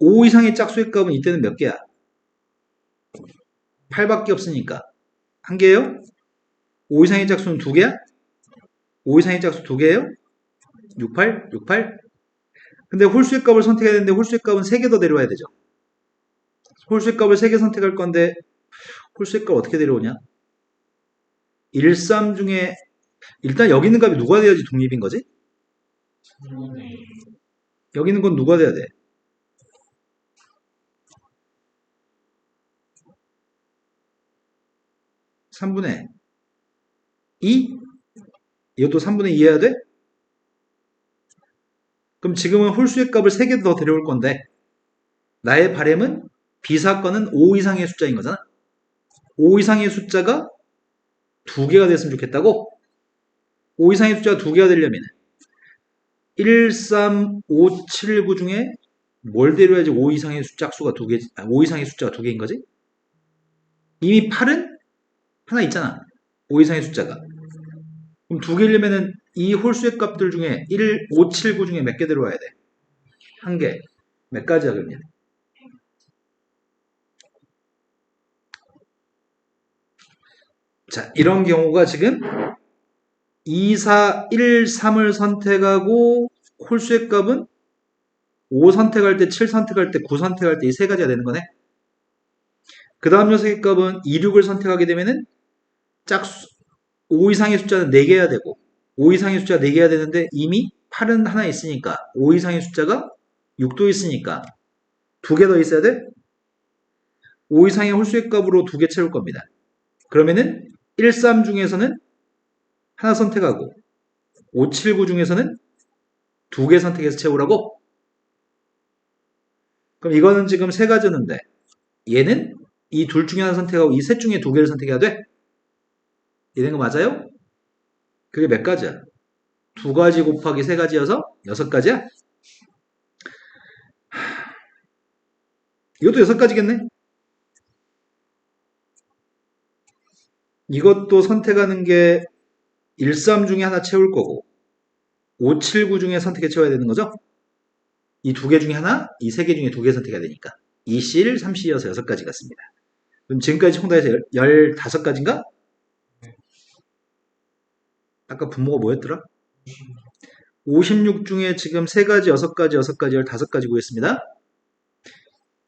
5 이상의 짝수의 값은 이때는 몇 개야? 8밖에 없으니까. 한 개예요? 5 이상의 짝수는 2개야? 5 이상의 짝수 2개예요? 68? 68? 근데 홀수의 값을 선택해야 되는데 홀수의 값은 3개 더 내려와야 되죠. 홀수의 값을 3개 선택할 건데 홀수의 값 어떻게 내려오냐? 1, 3 중에 일단 여기 있는 값이 누가 돼야지 독립인 거지? 3분의 1. 여기 있는 건 누가 돼야 돼? 3분의 2? 이것도 3분의 2 해야 돼? 그럼 지금은 홀수의 값을 3개 더 데려올 건데 나의 바램은 B사건은 5 이상의 숫자인 거잖아. 5 이상의 숫자가 2개가 됐으면 좋겠다고? 5 이상의 숫자가 2개가 되려면 1, 3, 5, 7, 9 중에 뭘 데려야지 5 이상의 짝수가 2개, 5 이상의 숫자가 2개인 거지? 이미 8은 하나 있잖아. 5 이상의 숫자가. 그럼 2개려면은 이 홀수의 값들 중에 1, 5, 7, 9 중에 몇 개 들어와야 돼? 한 개. 몇 가지야, 그러면? 자, 이런 경우가 지금 2, 4, 1, 3을 선택하고 홀수의 값은 5 선택할 때, 7 선택할 때, 9 선택할 때 이 세 가지가 되는 거네. 그 다음 녀석의 값은 2, 6을 선택하게 되면은 짝수, 5 이상의 숫자는 4개여야 되고 5 이상의 숫자가 4개여야 되는데 이미 8은 하나 있으니까 5 이상의 숫자가 6도 있으니까 2개 더 있어야 돼? 5 이상의 홀수의 값으로 2개 채울 겁니다. 그러면은 1, 3 중에서는 하나 선택하고 5, 7, 9 중에서는 2개 선택해서 채우라고? 그럼 이거는 지금 세 가지였는데 얘는 이 둘 중에 하나 선택하고 이 셋 중에 2개를 선택해야 돼? 이런 거 맞아요? 그게 몇 가지야? 2가지 곱하기 3가지여서 6가지야? 이것도 6가지겠네? 이것도 선택하는 게 1, 3 중에 하나 채울 거고 5, 7, 9 중에 선택해 채워야 되는 거죠? 이 2개 중에 하나, 이 3개 중에 2개 선택해야 되니까 2C1, 3C여서 6가지 같습니다. 그럼 지금까지 총 다 해서 15가지인가? 아까 분모가 뭐였더라? 56 중에 지금 3가지, 6가지, 6가지, 15가지 구했습니다.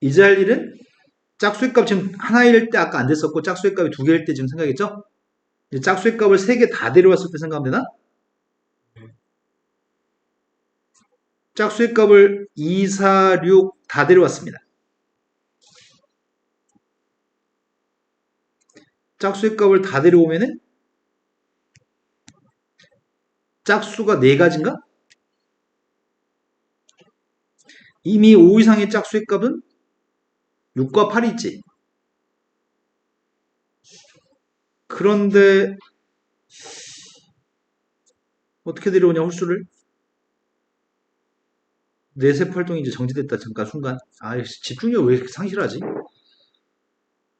이제 할 일은 짝수의 값 지금 하나일 때 아까 안 됐었고 짝수의 값이 2개일 때 지금 생각했죠? 이제 짝수의 값을 3개 다 데려왔을 때 생각하면 되나? 짝수의 값을 2, 4, 6 다 데려왔습니다. 짝수의 값을 다 데려오면은 짝수가 4가지인가? 이미 5 이상의 짝수의 값은 6과 8이 있지. 그런데 어떻게 데려오냐 홀수를? 뇌세포활동이 이제 정지됐다 잠깐 순간. 아 집중력 왜 이렇게 상실하지?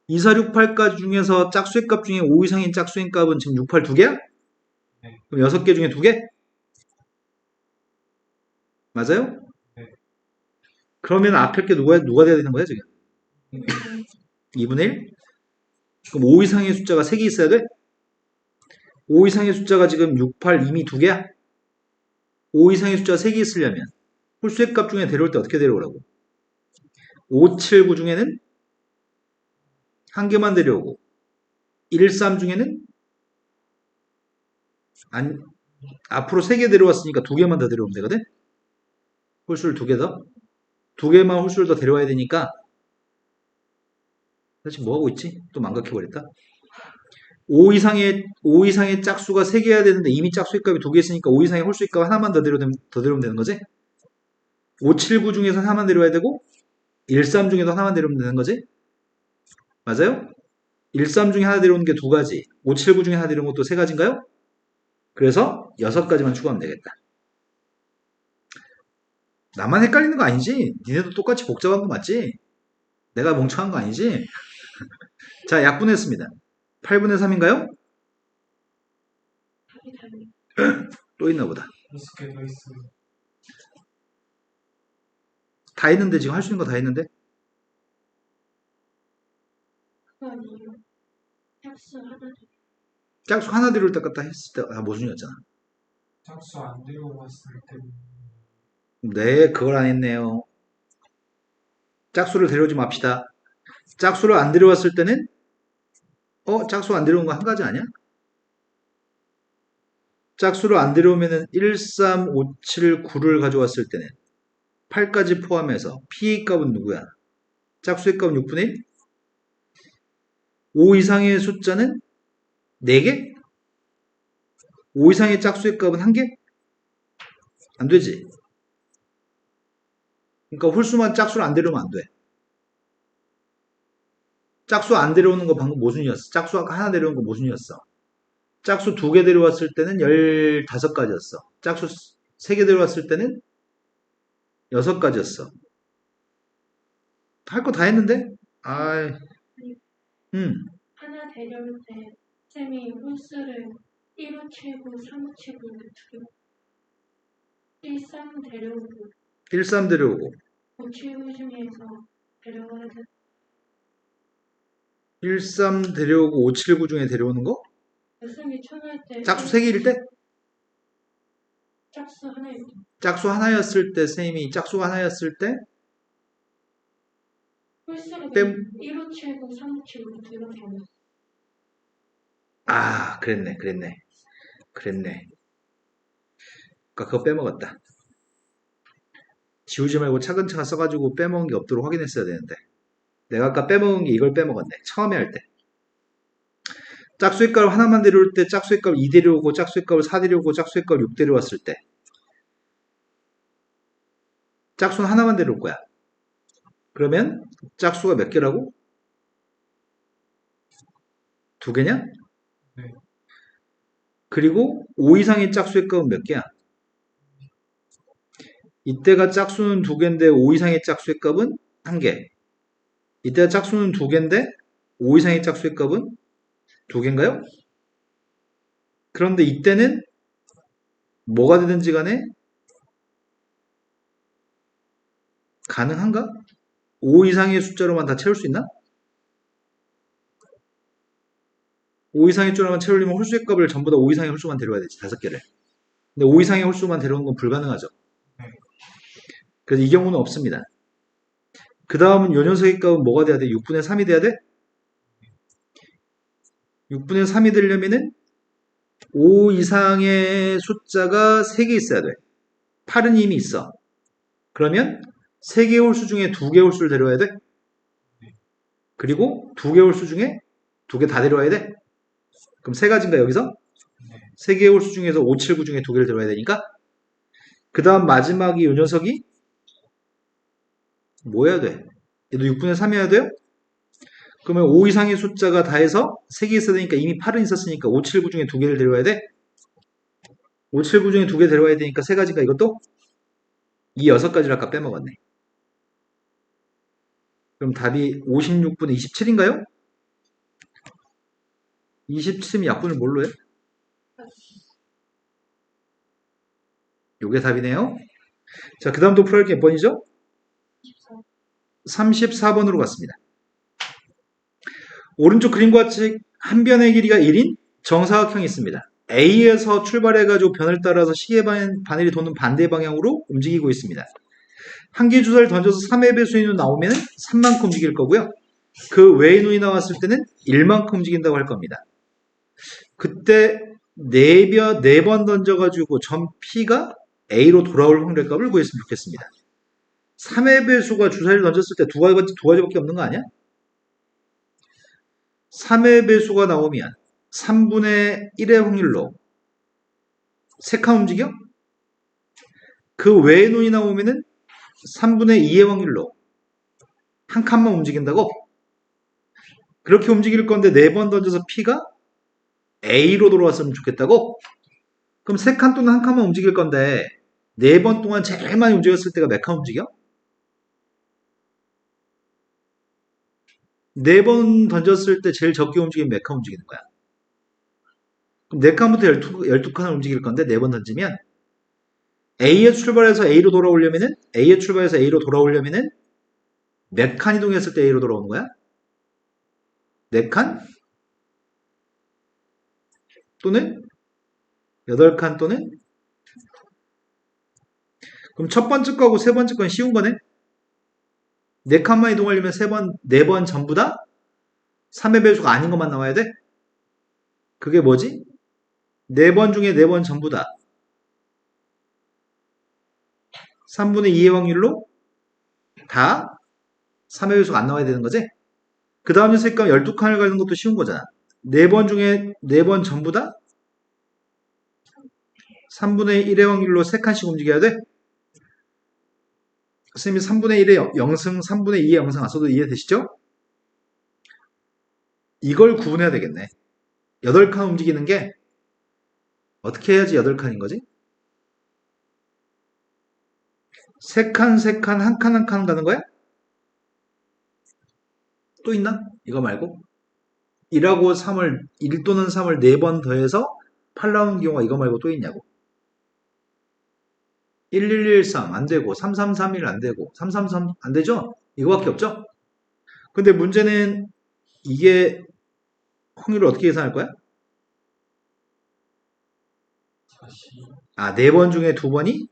2, 4, 6, 8까지 중에서 짝수의 값 중에 5 이상인 짝수의 값은 지금 6, 8 2개야? 네. 그럼 6개 중에 2개? 맞아요? 네. 그러면 앞에 게 누가 돼야 되는 거야 지금? 2분의 1? 그럼 5 이상의 숫자가 3개 있어야 돼? 5 이상의 숫자가 지금 6, 8 이미 2개야? 5 이상의 숫자가 3개 있으려면 홀수의 값 중에 데려올 때 어떻게 데려오라고? 5, 7, 9 중에는 한 개만 데려오고 1, 3 중에는 앞으로 3개 데려왔으니까 2개만 더 데려오면 되거든? 홀수를 2개 더? 2개만 홀수를 더 데려와야 되니까 사실 뭐 하고 있지? 또 망각해버렸다. 5 이상의 짝수가 3개여야 되는데 이미 짝수의 값이 2개 있으니까 5 이상의 홀수의 값 하나만 더 데려오면 되는 거지? 5, 7, 9 중에서 하나만 데려와야 되고 1, 3 중에도 하나만 데려오면 되는 거지? 맞아요? 1, 3 중에 하나 데려오는 게 2가지 5, 7, 9 중에 하나 데려오는 것도 3가지인가요? 그래서 6가지만 추가하면 되겠다. 나만 헷갈리는 거 아니지? 니네도 똑같이 복잡한 거 맞지? 내가 멍청한 거 아니지? 자, 약분했습니다. 8분의 3인가요? 답이 다르네. 또 있나 보다. 6개 더 있으면 다 했는데 지금 할 수 있는 거 다 했는데? 그거 아니에요. 짝수 하나 더. 짝수 하나 데려올 때 갖다 했을 때 모순이었잖아. 짝수 안 데려왔을 때 네, 그걸 안 했네요. 짝수를 데려오지 맙시다. 짝수를 안 데려왔을 때는 짝수 안 데려온 거 한 가지 아니야? 짝수를 안 데려오면은 1, 3, 5, 7, 9를 가져왔을 때는 8까지 포함해서 P의 값은 누구야? 짝수의 값은 6분의 1? 5 이상의 숫자는 4개? 5 이상의 짝수의 값은 1개? 안 되지. 그러니까 홀수만 짝수를 안 데려오면 안 돼. 짝수 안 데려오는 거 방금 모순이었어. 짝수 아까 하나 데려온 거 모순이었어. 짝수 2개 데려왔을 때는 15가지였어. 짝수 3개 데려왔을 때는 6가지였어. 할 거 다 했는데? 아이, 하나 데려올 때 쌤이 홀수를 1호 치고 3호 치고 두 개. 1, 3 데려오고 1, 3 데려오고 5, 7, 9 중에서 데려와야 돼. 1, 3 데려오고 5, 7, 9 중에 데려오는 거? 쌤이 처음할 때 짝수 3개일 때? 짝수 하나일 때 짝수 하나였을 때, 쌤이 짝수가 하나였을 때, 홀수가 뺨, 1579, 357 이렇게 하면 그랬네. 그러니까 그거 빼먹었다. 지우지 말고 차근차근 써가지고 빼먹은 게 없도록 확인했어야 되는데. 내가 아까 빼먹은 게 이걸 빼먹었네. 처음에 할 때. 짝수의 값을 하나만 데려올 때 짝수의 값을 2 데려오고 짝수의 값을 4 데려오고 짝수의 값을 6 데려왔을 때 짝수는 하나만 데려올 거야. 그러면 짝수가 몇 개라고? 2개냐? 네. 그리고 5 이상의 짝수의 값은 몇 개야? 이때가 짝수는 2개인데 5 이상의 짝수의 값은 1개. 이때가 짝수는 2개인데 5 이상의 짝수의 값은 2개인가요? 그런데 이때는 뭐가 되든지 간에 가능한가? 5 이상의 숫자로만 다 채울 수 있나? 5 이상의 숫자로만 채우려면 홀수의 값을 전부 다 5 이상의 홀수만 데려와야 되지. 5개를. 근데 5 이상의 홀수만 데려오는 건 불가능하죠. 그래서 이 경우는 없습니다. 그 다음은 요 녀석의 값은 뭐가 돼야 돼? 6분의 3이 돼야 돼? 6분의 3이 되려면은 5 이상의 숫자가 3개 있어야 돼. 8은 이미 있어. 그러면 3개의 홀수 중에 2개의 홀수를 데려와야 돼. 그리고 2개의 홀수 중에 2개 다 데려와야 돼. 그럼 3가지인가 여기서? 3개의 홀수 중에서 5, 7, 9 중에 2개를 데려와야 되니까. 그 다음 마지막이 요 녀석이 뭐 해야 돼? 얘도 6분의 3 해야 돼요? 그러면 5 이상의 숫자가 다 해서 3개 있어야 되니까 이미 8은 있었으니까 5, 7, 9 중에 2개를 데려와야 돼? 5, 7, 9 중에 2개 데려와야 되니까 3가지가 이것도? 이 6가지를 아까 빼먹었네. 그럼 답이 56분의 27인가요? 27이면 약분을 뭘로 해? 요게 답이네요. 자, 그 다음 또 풀어야 할 게 몇 번이죠? 34번으로 갔습니다. 오른쪽 그림과 같이 한 변의 길이가 1인 정사각형이 있습니다. A에서 출발해가지고 변을 따라서 시계 바늘이 도는 반대 방향으로 움직이고 있습니다. 한 개 주사를 던져서 3의 배수의 눈이 나오면 3만큼 움직일 거고요. 그 외의 눈이 나왔을 때는 1만큼 움직인다고 할 겁니다. 그때 4번 던져가지고 점 P가 A로 돌아올 확률값을 구했으면 좋겠습니다. 3의 배수가 주사위를 던졌을 때 두 가지밖에 없는 거 아니야? 3의 배수가 나오면 3분의 1의 확률로 3칸 움직여? 그 외의 눈이 나오면은 3분의 2의 확률로 한 칸만 움직인다고? 그렇게 움직일 건데 4번 던져서 P가 A로 돌아왔으면 좋겠다고? 그럼 3칸 또는 한 칸만 움직일 건데 4번 동안 제일 많이 움직였을 때가 몇 칸 움직여? 4번 던졌을 때 제일 적게 움직이면 몇 칸 움직이는 거야? 그럼 4칸부터 12칸을 움직일 건데 4번 던지면 A에 출발해서 A로 돌아오려면은 몇 칸 이동했을 때 A로 돌아오는 거야? 4칸? 또는 8칸 또는 그럼 첫 번째 거하고 세 번째 건 쉬운 거네? 4칸만 이동하려면 4번 전부 다 3의 배수가 아닌 것만 나와야 돼? 그게 뭐지? 4번 중에 4번 전부 다 3분의 2의 확률로 다 3의 배수가 안 나와야 되는 거지? 그 다음 녀석과 12칸을 가는 것도 쉬운 거잖아. 4번 중에 4번 전부 다 3분의 1의 확률로 3칸씩 움직여야 돼? 선생님이 3분의 1의 영승, 3분의 2의 영승 안 써도 이해되시죠? 이걸 구분해야 되겠네. 8칸 움직이는 게 어떻게 해야지 8칸인 거지? 3칸, 3칸, 한 칸, 한 칸 가는 거야? 또 있나? 이거 말고 1하고 3을 1 또는 3을 4번 더해서 8 나오는 경우가 이거 말고 또 있냐고. 11113 안되고 3331 안되고 333 안되죠? 이거밖에 없죠? 근데 문제는 이게 확률을 어떻게 계산할 거야? 다시 아, 4번 중에 2번이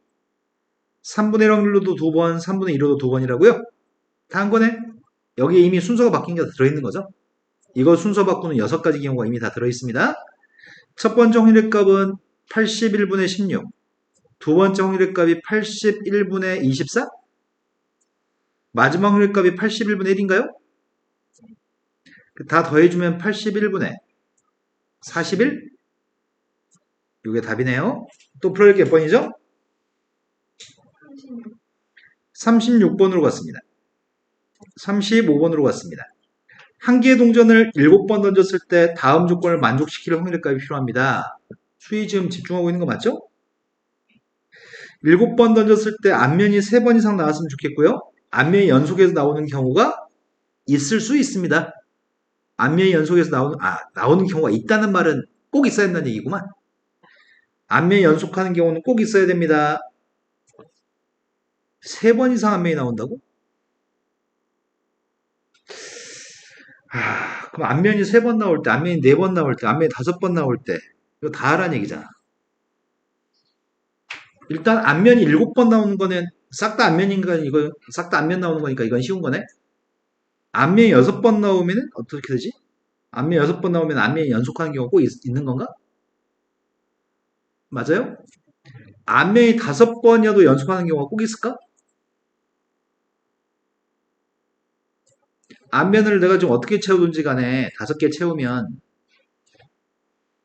3분의 1 확률로도 2번, 3분의 1로도 2번이라고요? 다 한 거네? 여기에 이미 순서가 바뀐 게 다 들어있는 거죠? 이거 순서 바꾸는 6가지 경우가 이미 다 들어있습니다. 첫 번째 확률의 값은 81분의 16. 두 번째 확률의 값이 81분의 24? 마지막 확률의 값이 81분의 1인가요? 다 더해주면 81분의 41? 이게 답이네요. 또 풀어야 몇 번이죠? 36. 36번으로 갔습니다. 35번으로 갔습니다. 한 개의 동전을 7번 던졌을 때 다음 조건을 만족시킬 확률의 값이 필요합니다. 수희 지금 집중하고 있는 거 맞죠? 7번 던졌을 때 앞면이 3번 이상 나왔으면 좋겠고요. 앞면이 연속해서 나오는 경우가 있을 수 있습니다. 앞면이 연속해서 나오는 경우가 있다는 말은 꼭 있어야 된다는 얘기구만. 앞면이 연속하는 경우는 꼭 있어야 됩니다. 3번 이상 앞면이 나온다고? 그럼 앞면이 3번 나올 때, 앞면이 4번 나올 때, 앞면이 5번 나올 때, 이거 다 하라는 얘기잖아. 일단 앞면이 7번 나오는 거는 싹 다 앞면인가, 이거 싹 다 앞면 나오는 거니까 이건 쉬운 거네. 앞면이 6번 나오면 어떻게 되지? 앞면 6번 나오면 앞면이 연속하는 경우가 꼭 있는 건가? 맞아요? 앞면이 5번이어도 연속하는 경우가 꼭 있을까? 앞면을 내가 좀 어떻게 채우든지 간에 5개 채우면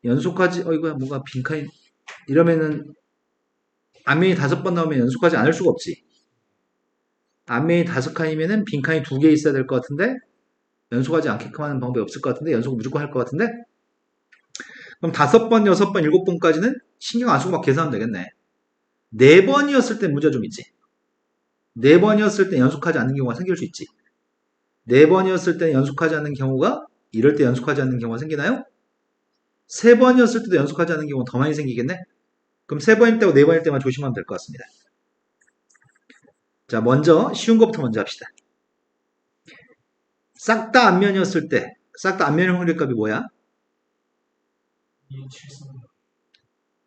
연속하지, 이거 뭔가 빈칸이, 이러면은 앞면이 5번 나오면 연속하지 않을 수가 없지. 앞면이 5칸이면은 빈칸이 2개 있어야 될 것 같은데, 연속하지 않게끔 하는 방법이 없을 것 같은데, 연속은 무조건 할 것 같은데, 그럼 5번, 6번, 7번까지는 신경 안 쓰고 막 계산하면 되겠네. 4번이었을 때 문제가 좀 있지. 4번이었을 때 연속하지 않는 경우가 생길 수 있지. 4번이었을 때 연속하지 않는 경우가, 이럴 때 연속하지 않는 경우가 생기나요? 3번이었을 때도 연속하지 않는 경우가 더 많이 생기겠네? 그럼 3번일 때와 4번일 때만 조심하면 될 것 같습니다. 자, 먼저 쉬운 것부터 먼저 합시다. 싹 다 앞면이었을 때, 싹 다 앞면의 확률 값이 뭐야? 273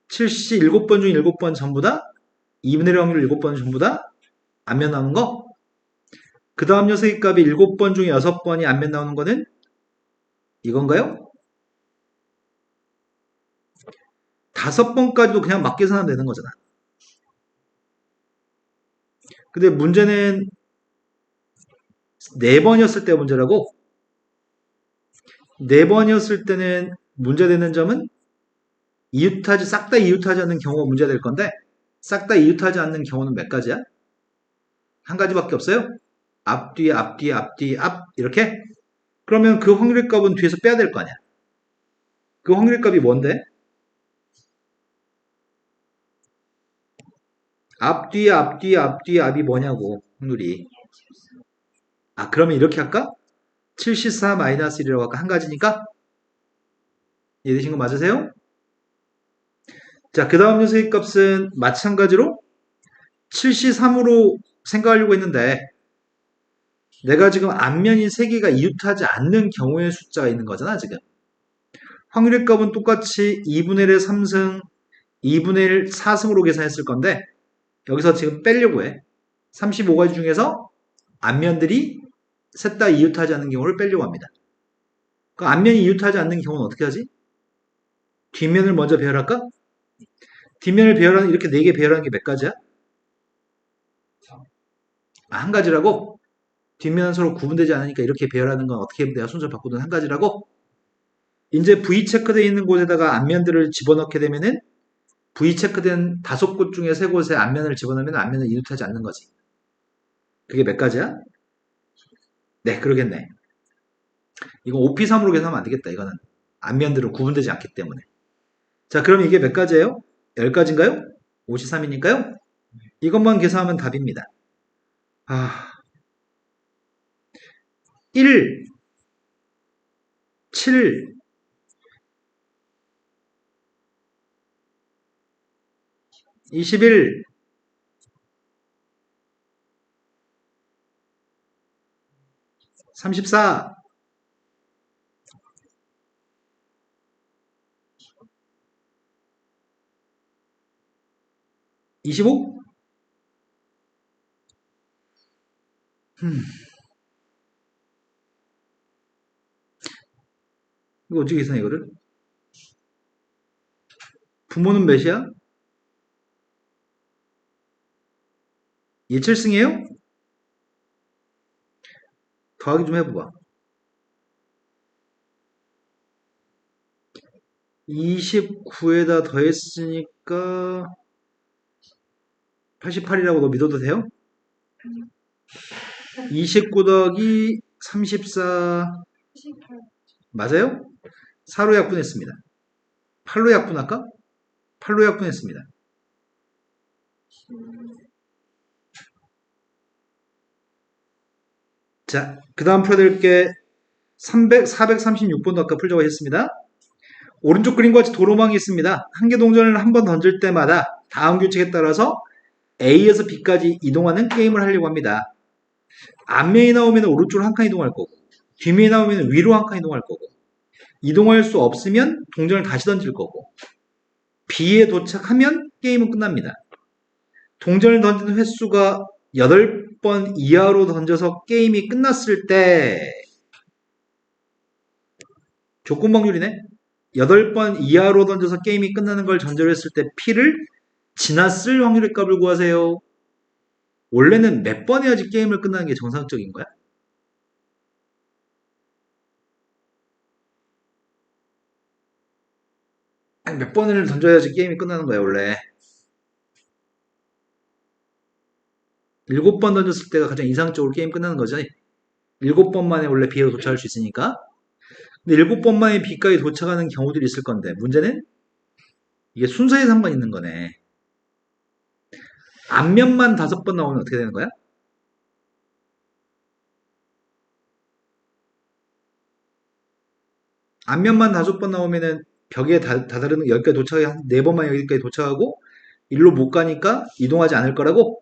7시 7번 중 7번 전부 다 2분의 1 확률 7번 전부 다 앞면 나오는 거. 그 다음 녀석의 값이 7번 중에 6번이 앞면 나오는 거는 이건가요? 5번까지도 그냥 막 계산하면 되는 거잖아. 근데 문제는 4번이었을 때 문제라고. 4번이었을 때는 문제되는 점은 싹 다 이웃하지 않는 경우가 문제될 건데, 싹 다 이웃하지 않는 경우는 몇 가지야? 한 가지밖에 없어요? 앞뒤, 앞뒤, 앞뒤, 앞, 이렇게? 그러면 그 확률의 값은 뒤에서 빼야 될 거 아니야? 그 확률의 값이 뭔데? 앞뒤, 앞뒤, 앞뒤, 앞이 뭐냐고, 확률이. 그러면 이렇게 할까? 74-1이라고 할까? 한 가지니까? 이해되신 거 맞으세요? 자, 그 다음 녀석의 값은 마찬가지로 73으로 생각하려고 했는데, 내가 지금 앞면이 3개가 이웃하지 않는 경우의 숫자가 있는 거잖아, 지금. 확률의 값은 똑같이 2분의 1의 3승, 2분의 1 4승으로 계산했을 건데, 여기서 지금 빼려고 해. 35가지 중에서 앞면들이 셋 다 이웃하지 않는 경우를 빼려고 합니다. 그 앞면이 이웃하지 않는 경우는 어떻게 하지? 뒷면을 먼저 배열할까? 뒷면을 배열하는, 이렇게 4개 배열하는 게 몇 가지야? 한 가지라고? 뒷면은 서로 구분되지 않으니까 이렇게 배열하는 건 어떻게 내가 순서 바꾸든 한 가지라고? 이제 V 체크되어 있는 곳에다가 앞면들을 집어넣게 되면은 V 체크된 5곳 중에 3곳에 앞면을 집어넣으면 앞면을 이웃하지 않는 거지. 그게 몇 가지야? 네, 그러겠네. 이건 OP3으로 계산하면 안 되겠다, 이거는. 앞면들은 구분되지 않기 때문에. 자, 그럼 이게 몇 가지예요? 10가지인가요? 53이니까요? 이것만 계산하면 답입니다. 1, 7, 21, 34, 25? 이거 어떻게 계산해, 이거를? 부모는 몇이야? 얘 7승이에요? 더하기 좀 해봐봐. 29에다 더했으니까 88이라고 너 믿어도 돼요? 29 더하기 34 18. 맞아요? 4로 약분했습니다. 8로 약분할까? 8로 약분했습니다. 자, 그 다음 풀어드릴 게 436번도 아까 풀자고 했습니다. 오른쪽 그림과 같이 도로망이 있습니다. 한 개 동전을 한 번 던질 때마다 다음 규칙에 따라서 A에서 B까지 이동하는 게임을 하려고 합니다. 앞면이 나오면 오른쪽으로 한 칸 이동할 거고, 뒷면이 나오면 위로 한 칸 이동할 거고, 이동할 수 없으면 동전을 다시 던질 거고, B에 도착하면 게임은 끝납니다. 동전을 던지는 횟수가 8번 이하로 던져서 게임이 끝났을 때 조건방률이네. 8번 이하로 던져서 게임이 끝나는 걸 전제로 했을 때 P를 지났을 확률의 값을 구하세요. 원래는 몇 번 해야지 게임을 끝나는 게 정상적인 거야? 아니, 몇 번을 던져야지 게임이 끝나는 거야, 원래. 7번 던졌을 때가 가장 이상적으로 게임 끝나는 거죠. 7번 만에 원래 B에 도착할 수 있으니까. 근데 7번 만에 B까지 도착하는 경우들이 있을 건데, 문제는 이게 순서에 상관 있는 거네. 앞면만 5번 나오면 어떻게 되는 거야? 앞면만 5번 나오면은 벽에 다다르는 여기까지 도착해 한 4번만 여기까지 도착하고 일로 못 가니까 이동하지 않을 거라고?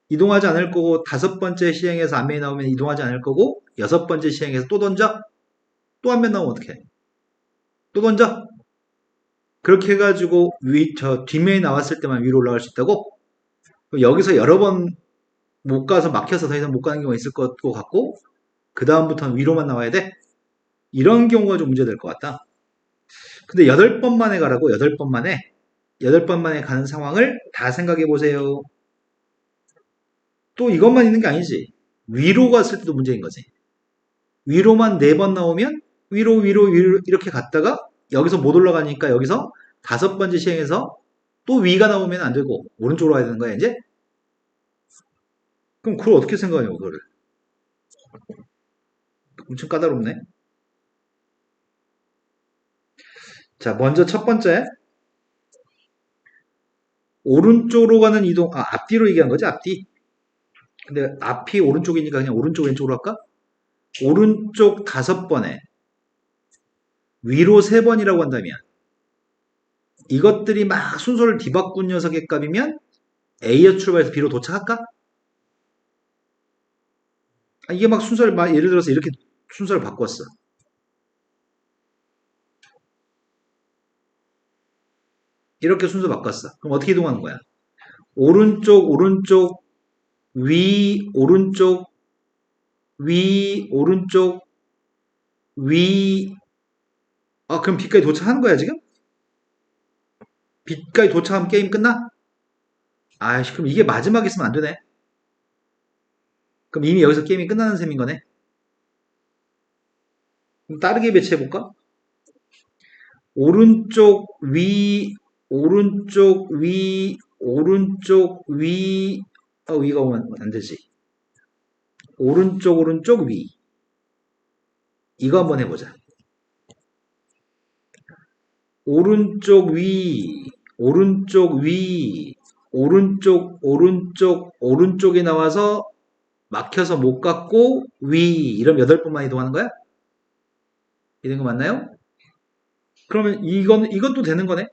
이동하지 않을 거고 5번째 시행에서 앞면이 나오면 이동하지 않을 거고 6번째 시행에서 또 던져? 또 앞면 나오면 어떡해? 또 던져? 그렇게 해가지고 뒷면이 나왔을 때만 위로 올라갈 수 있다고? 그럼 여기서 여러 번 못 가서 막혀서 더 이상 못 가는 경우가 있을 것 같고 그 다음부터는 위로만 나와야 돼? 이런 경우가 좀 문제될 것 같다. 근데 8번 만에 가라고 8번 만에 8번 만에 가는 상황을 다 생각해 보세요. 또 이것만 있는 게 아니지. 위로 갔을 때도 문제인 거지. 위로만 4번 나오면 위로 이렇게 갔다가 여기서 못 올라가니까 여기서 5번째 시행에서 또 위가 나오면 안 되고 오른쪽으로 가야 되는 거야 이제? 그럼 그걸 어떻게 생각하냐고 그거를. 엄청 까다롭네. 자, 먼저 첫 번째 오른쪽으로 가는 이동, 앞뒤로 얘기한 거지 앞뒤. 근데 앞이 오른쪽이니까 그냥 오른쪽 왼쪽으로 할까? 오른쪽 5번에 위로 3번이라고 한다면 이것들이 막 순서를 뒤바꾼 녀석의 값이면 A에 출발해서 B로 도착할까? 이게 막 순서를 막 예를 들어서 이렇게 순서를 바꿨어. 이렇게 순서 바꿨어. 그럼 어떻게 이동하는 거야? 오른쪽, 위, 오른쪽, 위, 오른쪽, 위. 그럼 B까지 도착하는 거야, 지금? B까지 도착하면 게임 끝나? 아이씨, 그럼 이게 마지막에 있으면 안 되네. 그럼 이미 여기서 게임이 끝나는 셈인 거네. 그럼 다르게 배치해볼까? 오른쪽, 위, 오른쪽, 위, 오른쪽, 위, 위가 오면 안 되지. 오른쪽, 위. 이거 한번 해보자. 오른쪽 위, 오른쪽 위, 오른쪽에 나와서 막혀서 못 갔고 위 이러면 8번만 이동하는 거야? 이런 거 맞나요? 그러면 이것도 되는 거네?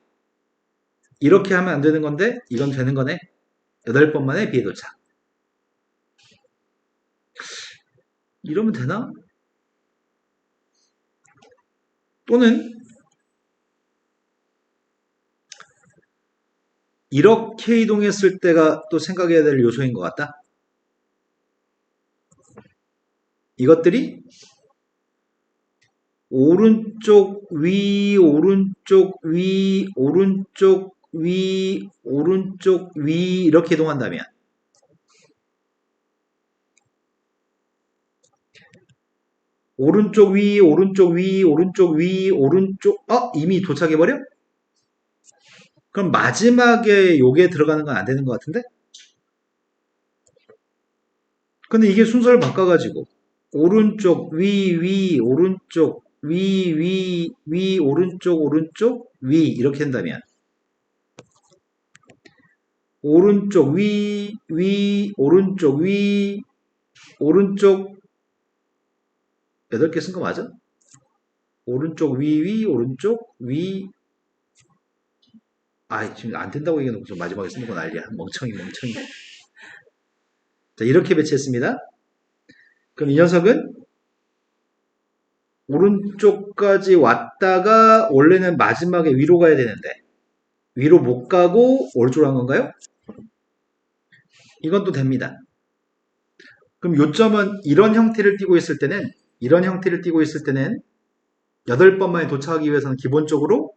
이렇게 하면 안 되는 건데 이건 되는 거네? 8번 만에 비에 도착. 이러면 되나? 또는 이렇게 이동했을 때가 또 생각해야 될 요소인 것 같다. 이것들이 오른쪽 위, 오른쪽 위, 오른쪽 위, 오른쪽 위 이렇게 이동한다면 오른쪽 위, 오른쪽 위, 오른쪽 위, 오른쪽 이미 도착해버려? 그럼 마지막에 요게 들어가는 건 안 되는 것 같은데? 근데 이게 순서를 바꿔가지고 오른쪽 위, 위, 오른쪽 위, 위, 위, 오른쪽, 오른쪽, 위 이렇게 된다면 오른쪽 위, 위, 오른쪽 위, 오른쪽 8개 쓴 거 맞아? 오른쪽 위, 위, 오른쪽 위. 지금 안 된다고 얘기해놓고 마지막에 쓰는 건 알이야. 멍청이. 자, 이렇게 배치했습니다. 그럼 이 녀석은 오른쪽까지 왔다가 원래는 마지막에 위로 가야 되는데 위로 못 가고 오른쪽으로 한 건가요? 이건 또 됩니다. 그럼 요점은 이런 형태를 띠고 있을 때는 8번 만에 도착하기 위해서는 기본적으로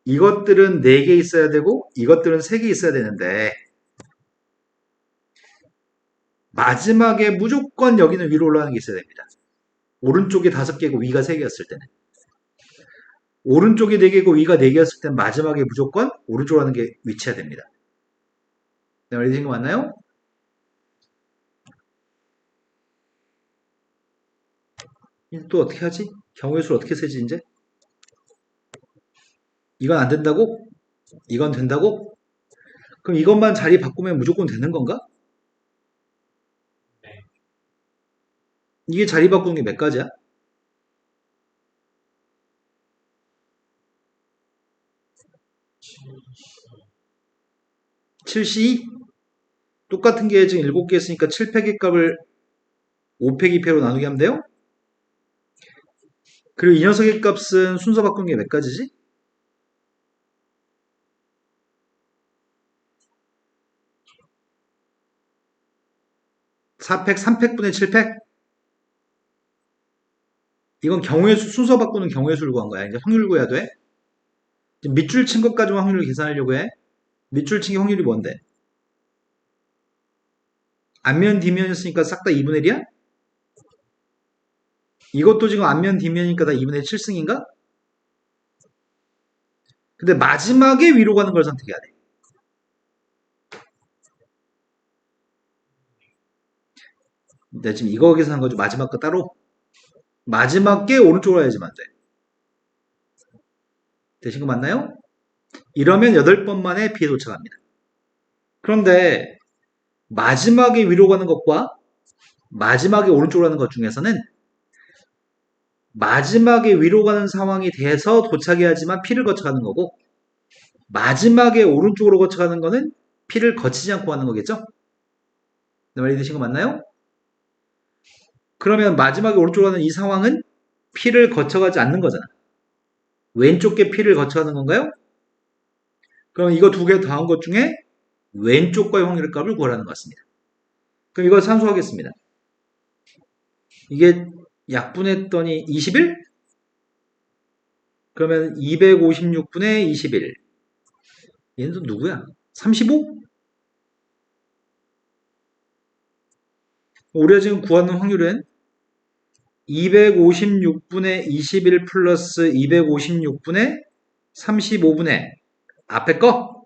이것들은 4개 있어야 되고 이것들은 3개 있어야 되는데 마지막에 무조건 여기는 위로 올라가는 게 있어야 됩니다. 오른쪽이 5개고 위가 3개였을 때는 오른쪽이 4개고 위가 4개였을 때는 마지막에 무조건 오른쪽으로 하는 게 위치해야 됩니다. 네, 말이 되신 거 맞나요? 또 어떻게 하지? 경우의 수를 어떻게 세지 이제? 이건 안 된다고? 이건 된다고? 그럼 이것만 자리 바꾸면 무조건 되는 건가? 네. 이게 자리 바꾸는 게 몇 가지야? 7C? 똑같은 게 지금 7개 있으니까 7팩의 값을 5팩 2패로 나누게 하면 돼요? 그리고 이 녀석의 값은 순서 바꾸는 게 몇 가지지? 4팩, 3팩분의 7팩? 이건 경우의 수, 순서 바꾸는 경우의 수를 구한 거야. 이제 확률 구해야 돼. 밑줄 친 것까지만 확률을 계산하려고 해. 밑줄 친 게 확률이 뭔데? 앞면, 뒷면이었으니까 싹 다 2분의 1이야? 이것도 지금 앞면, 뒷면이니까 다 2분의 7승인가? 근데 마지막에 위로 가는 걸 선택해야 돼. 내가 지금 이거 계산한 거죠. 마지막 거 따로. 마지막 게 오른쪽으로 해야지만 돼. 되신 거 맞나요? 이러면 8번 만에 B에 도착합니다. 그런데 마지막에 위로 가는 것과 마지막에 오른쪽으로 가는 것 중에서는 마지막에 위로 가는 상황이 돼서 도착해야지만 P를 거쳐가는 거고 마지막에 오른쪽으로 거쳐가는 거는 P를 거치지 않고 하는 거겠죠? 내 말이 되신 거 맞나요? 그러면 마지막에 오른쪽으로 가는 이 상황은 P를 거쳐가지 않는 거잖아. 왼쪽 게 P를 거쳐가는 건가요? 그럼 이거 두 개 더한 것 중에 왼쪽과의 확률의 값을 구하라는 것 같습니다. 그럼 이걸 산수하겠습니다. 이게 약분했더니 21? 그러면 256분의 21. 얘는 또 누구야? 35? 우리가 지금 구하는 확률은 256분의 21 플러스 256분의 35분의 앞에 거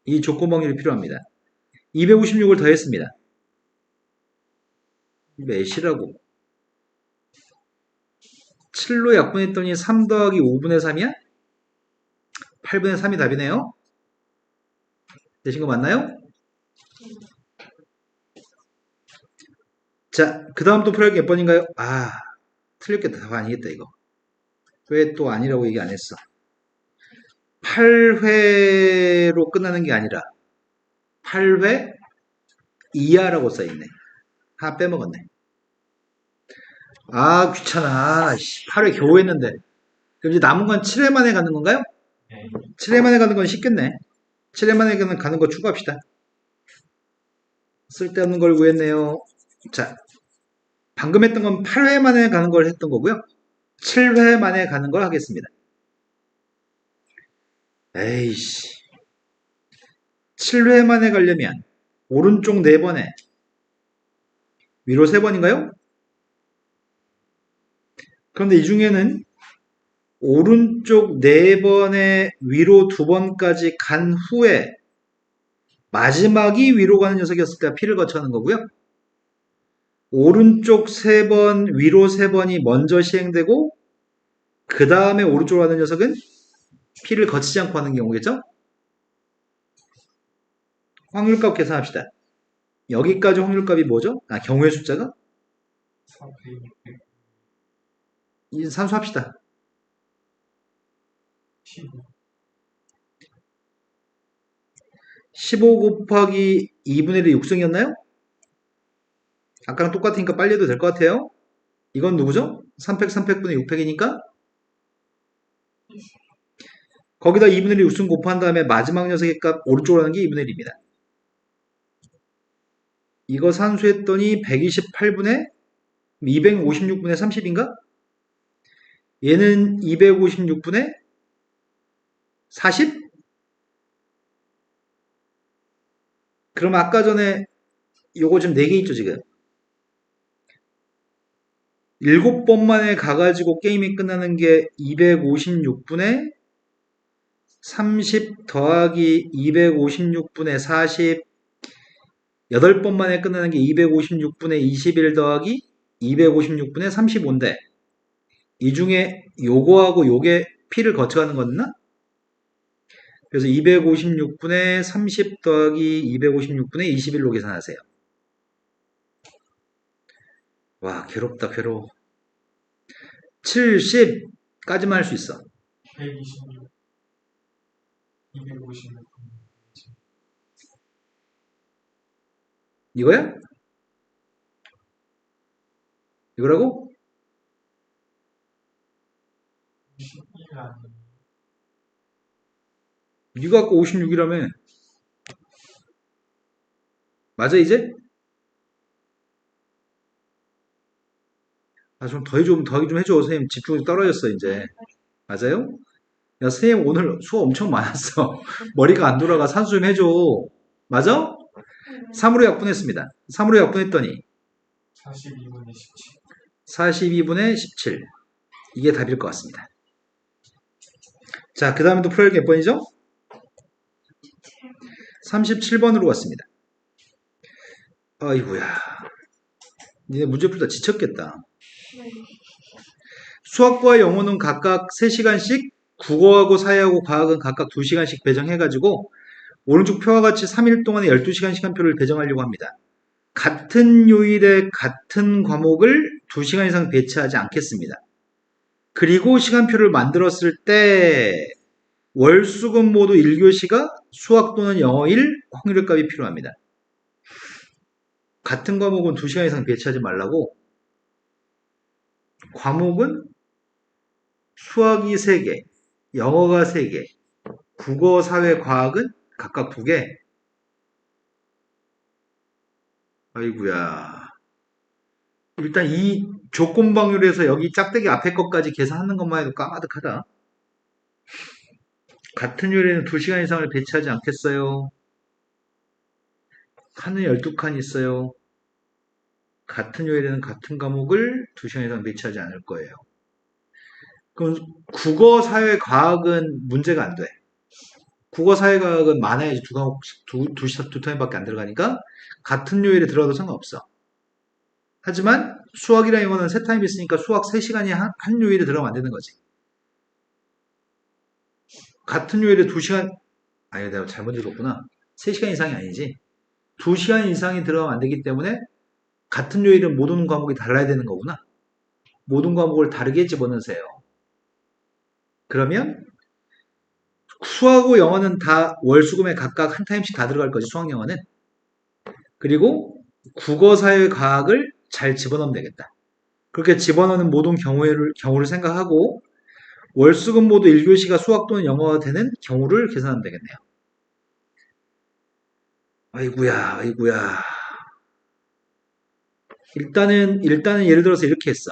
이 조건 확률이 필요합니다. 256을 더했습니다. 몇이라고? 7로 약분했더니 3 더하기 5분의 3이야? 8분의 3이 답이네요. 되신 거 맞나요? 자, 그 다음 또 풀어야 할 게 몇 번인가요? 틀렸겠다. 답 아니겠다, 이거. 왜 또 아니라고 얘기 안 했어? 8회로 끝나는 게 아니라 8회 이하라고 써있네. 하나 빼먹었네. 귀찮아. 8회 겨우 했는데. 그럼 이제 남은 건 7회 만에 가는 건가요? 네. 7회 만에 가는 건 쉽겠네. 7회 만에 가는 거 추가합시다. 쓸데없는 걸 구했네요. 자, 방금 했던 건 8회 만에 가는 걸 했던 거고요. 7회 만에 가는 걸 하겠습니다. 에이씨. 7회 만에 가려면 오른쪽 4번에 위로 3번인가요? 그런데 이 중에는 오른쪽 4번에 위로 2번까지 간 후에 마지막이 위로 가는 녀석이었을까 P를 거쳐가는 거고요. 오른쪽 3번, 위로 3번이 먼저 시행되고 그 다음에 오른쪽으로 가는 녀석은 P를 거치지 않고 하는 경우겠죠? 확률값 계산합시다. 여기까지 확률값이 뭐죠? 경우의 숫자가? 400, 600, 이 산수합시다. 15. 15 곱하기 2분의 1이 6승이었나요? 아까랑 똑같으니까 빨리 해도 될 것 같아요. 이건 누구죠? 300, 300분의 600이니까 거기다 2분의 1 6승 곱한 다음에 마지막 녀석의 값 오른쪽으로 하는 게 2분의 1입니다. 이거 산수했더니 128분의 256분의 30인가? 얘는 256분의 40? 그럼 아까 전에 요거 지금 4개 있죠 지금. 7번 만에 가가지고 게임이 끝나는 게 256분의 30 더하기 256분의 40 8번 만에 끝나는 게 256분의 21 더하기 256분의 35인데 이 중에 요거하고 요게 P를 거쳐가는 거였나? 그래서 256분의 30 더하기 256분의 21로 계산하세요. 와 괴롭다 괴로워. 70까지만 할 수 있어. 126, 256. 이거야? 이거라고? 21 아니에요. 네가 아까 56이라며. 맞아 이제? 좀 더하기 좀 해줘. 선생님 집중이 떨어졌어 이제. 맞아요? 야 선생님 오늘 수업 엄청 많았어. 머리가 안 돌아가. 산수 좀 해줘. 맞아? 3으로 약분했습니다. 3으로 약분했더니 42분의 17. 42분의 17. 이게 답일 것 같습니다. 자, 그 다음에 또 풀어야 할 게 몇 번이죠? 37번으로 갔습니다. 아이고야. 니네 문제 풀다 지쳤겠다. 수학과 영어는 각각 3시간씩, 국어하고 사회하고 과학은 각각 2시간씩 배정해가지고 오른쪽 표와 같이 3일 동안에 12시간 시간표를 배정하려고 합니다. 같은 요일에 같은 과목을 2시간 이상 배치하지 않겠습니다. 그리고 시간표를 만들었을 때 월수금 모두 1교시가 수학 또는 영어일 확률값이 필요합니다. 같은 과목은 2시간 이상 배치하지 말라고. 과목은 수학이 3개, 영어가 3개, 국어, 사회, 과학은 각각 2개. 아이구야. 일단 이 조건방률에서 여기 짝대기 앞에 것까지 계산하는 것만 해도 까마득하다. 같은 요일에는 2시간 이상을 배치하지 않겠어요. 칸은 12칸 있어요. 같은 요일에는 같은 과목을 2시간 이상 배치하지 않을 거예요. 그럼 국어, 사회, 과학은 문제가 안 돼. 국어, 사회, 과학은 많아야지 두 과목씩 두 타임밖에 안 들어가니까 같은 요일에 들어가도 상관없어. 하지만 수학이랑 영어는 세 타임 있으니까 수학 3시간이 한 요일에 들어가면 안 되는 거지. 같은 요일에 2시간, 아니 내가 잘못 읽었구나. 3시간 이상이 아니지. 2시간 이상이 들어가면 안 되기 때문에 같은 요일은 모든 과목이 달라야 되는 거구나. 모든 과목을 다르게 집어넣으세요. 그러면 수학하고 영어는 다 월수금에 각각 한 타임씩 다 들어갈 거지, 수학 영어는. 그리고 국어, 사회, 과학을 잘 집어넣으면 되겠다. 그렇게 집어넣는 모든 경우를 생각하고 월수금 모두 1교시가 수학 또는 영어가 되는 경우를 계산하면 되겠네요. 아이구야, 아이구야. 일단은 예를 들어서 이렇게 했어.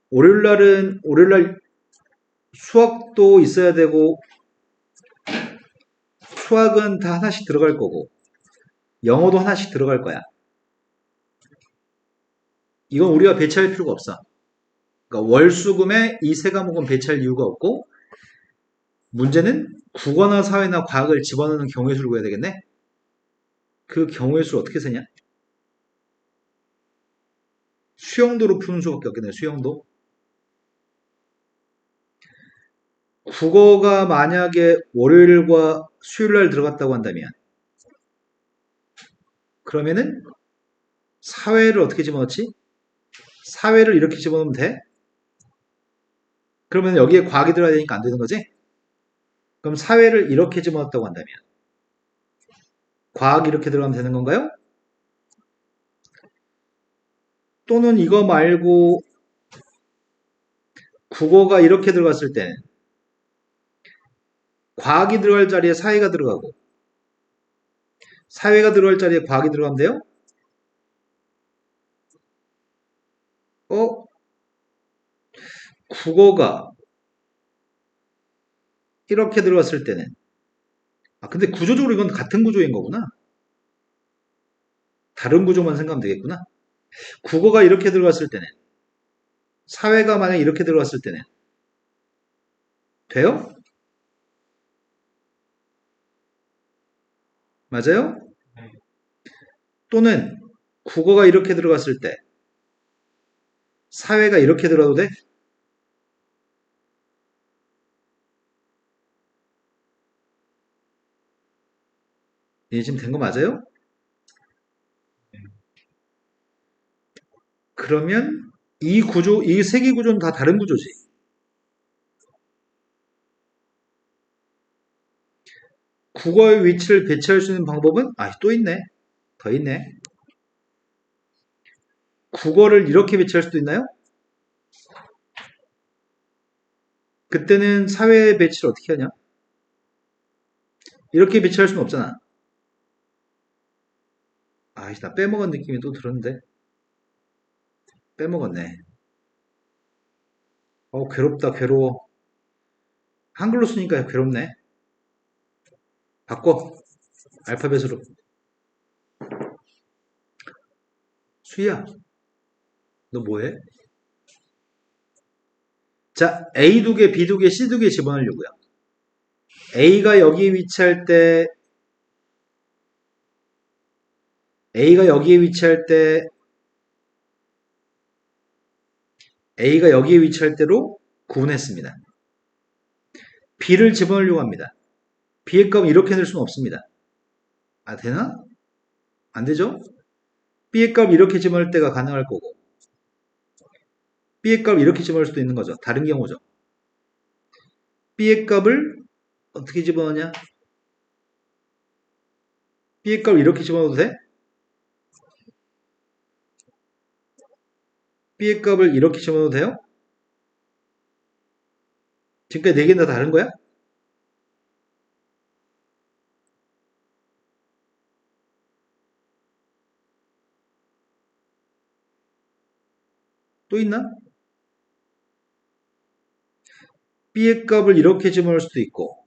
월요일날 수학도 있어야 되고, 수학은 다 하나씩 들어갈 거고, 영어도 하나씩 들어갈 거야. 이건 우리가 배치할 필요가 없어. 그러니까 월수금에 이 세 과목은 배치할 이유가 없고, 문제는 국어나 사회나 과학을 집어넣는 경우의 수를 구해야 되겠네? 그 경우의 수를 어떻게 세냐? 수영도로 푸는 수밖에 없겠네, 수영도. 국어가 만약에 월요일과 수요일날 들어갔다고 한다면, 그러면은 사회를 어떻게 집어넣지? 사회를 이렇게 집어넣으면 돼? 그러면 여기에 과학이 들어가야 되니까 안 되는 거지? 그럼 사회를 이렇게 집어넣었다고 한다면, 과학이 이렇게 들어가면 되는 건가요? 또는 이거 말고 국어가 이렇게 들어갔을 때는 과학이 들어갈 자리에 사회가 들어가고 사회가 들어갈 자리에 과학이 들어가면 돼요? 국어가 이렇게 들어갔을 때는 근데 구조적으로 이건 같은 구조인 거구나. 다른 구조만 생각하면 되겠구나. 국어가 이렇게 들어갔을 때는 사회가 만약 이렇게 들어갔을 때는 돼요? 맞아요? 네. 또는 국어가 이렇게 들어갔을 때 사회가 이렇게 들어도 돼? 이게 지금 된 거 맞아요? 그러면 이 구조, 이 세 개 구조는 다 다른 구조지. 국어의 위치를 배치할 수 있는 방법은 또 있네. 더 있네. 국어를 이렇게 배치할 수도 있나요? 그때는 사회의 배치를 어떻게 하냐? 이렇게 배치할 수는 없잖아. 나 빼먹은 느낌이 또 들었는데. 빼먹었네. 괴롭다, 괴로워. 한글로 쓰니까 괴롭네. 바꿔. 알파벳으로. 수희야, 너 뭐해? 자, A 두 개, B 두 개, C 두 개 집어넣으려고요. A가 여기에 위치할 때, A가 여기에 위치할 때, A가 여기에 위치할 때로 구분했습니다. B를 집어넣으려고 합니다. B의 값은 이렇게 낼 수는 없습니다. 되나? 안 되죠? B의 값 이렇게 집어넣을 때가 가능할 거고, B의 값 이렇게 집어넣을 수도 있는 거죠. 다른 경우죠. B의 값을 어떻게 집어넣냐? B의 값을 이렇게 집어넣어도 돼? B의 값을 이렇게 집어넣어도 돼요? 지금까지 4개는 다 다른 거야? 또 있나? B의 값을 이렇게 집어넣을 수도 있고,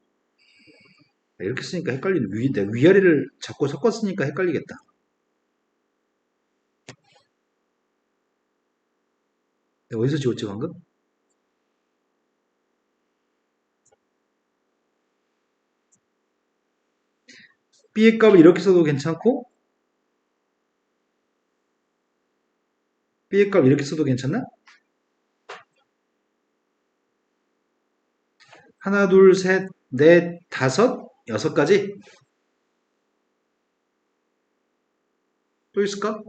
이렇게 쓰니까 헷갈리네. 위아래를 자꾸 섞었으니까 헷갈리겠다. 내가 어디서 지웠지 방금? B의 값을 이렇게 써도 괜찮고 B의 값 이렇게 써도 괜찮나? 하나, 둘, 셋, 넷, 다섯, 6가지? 또 있을까?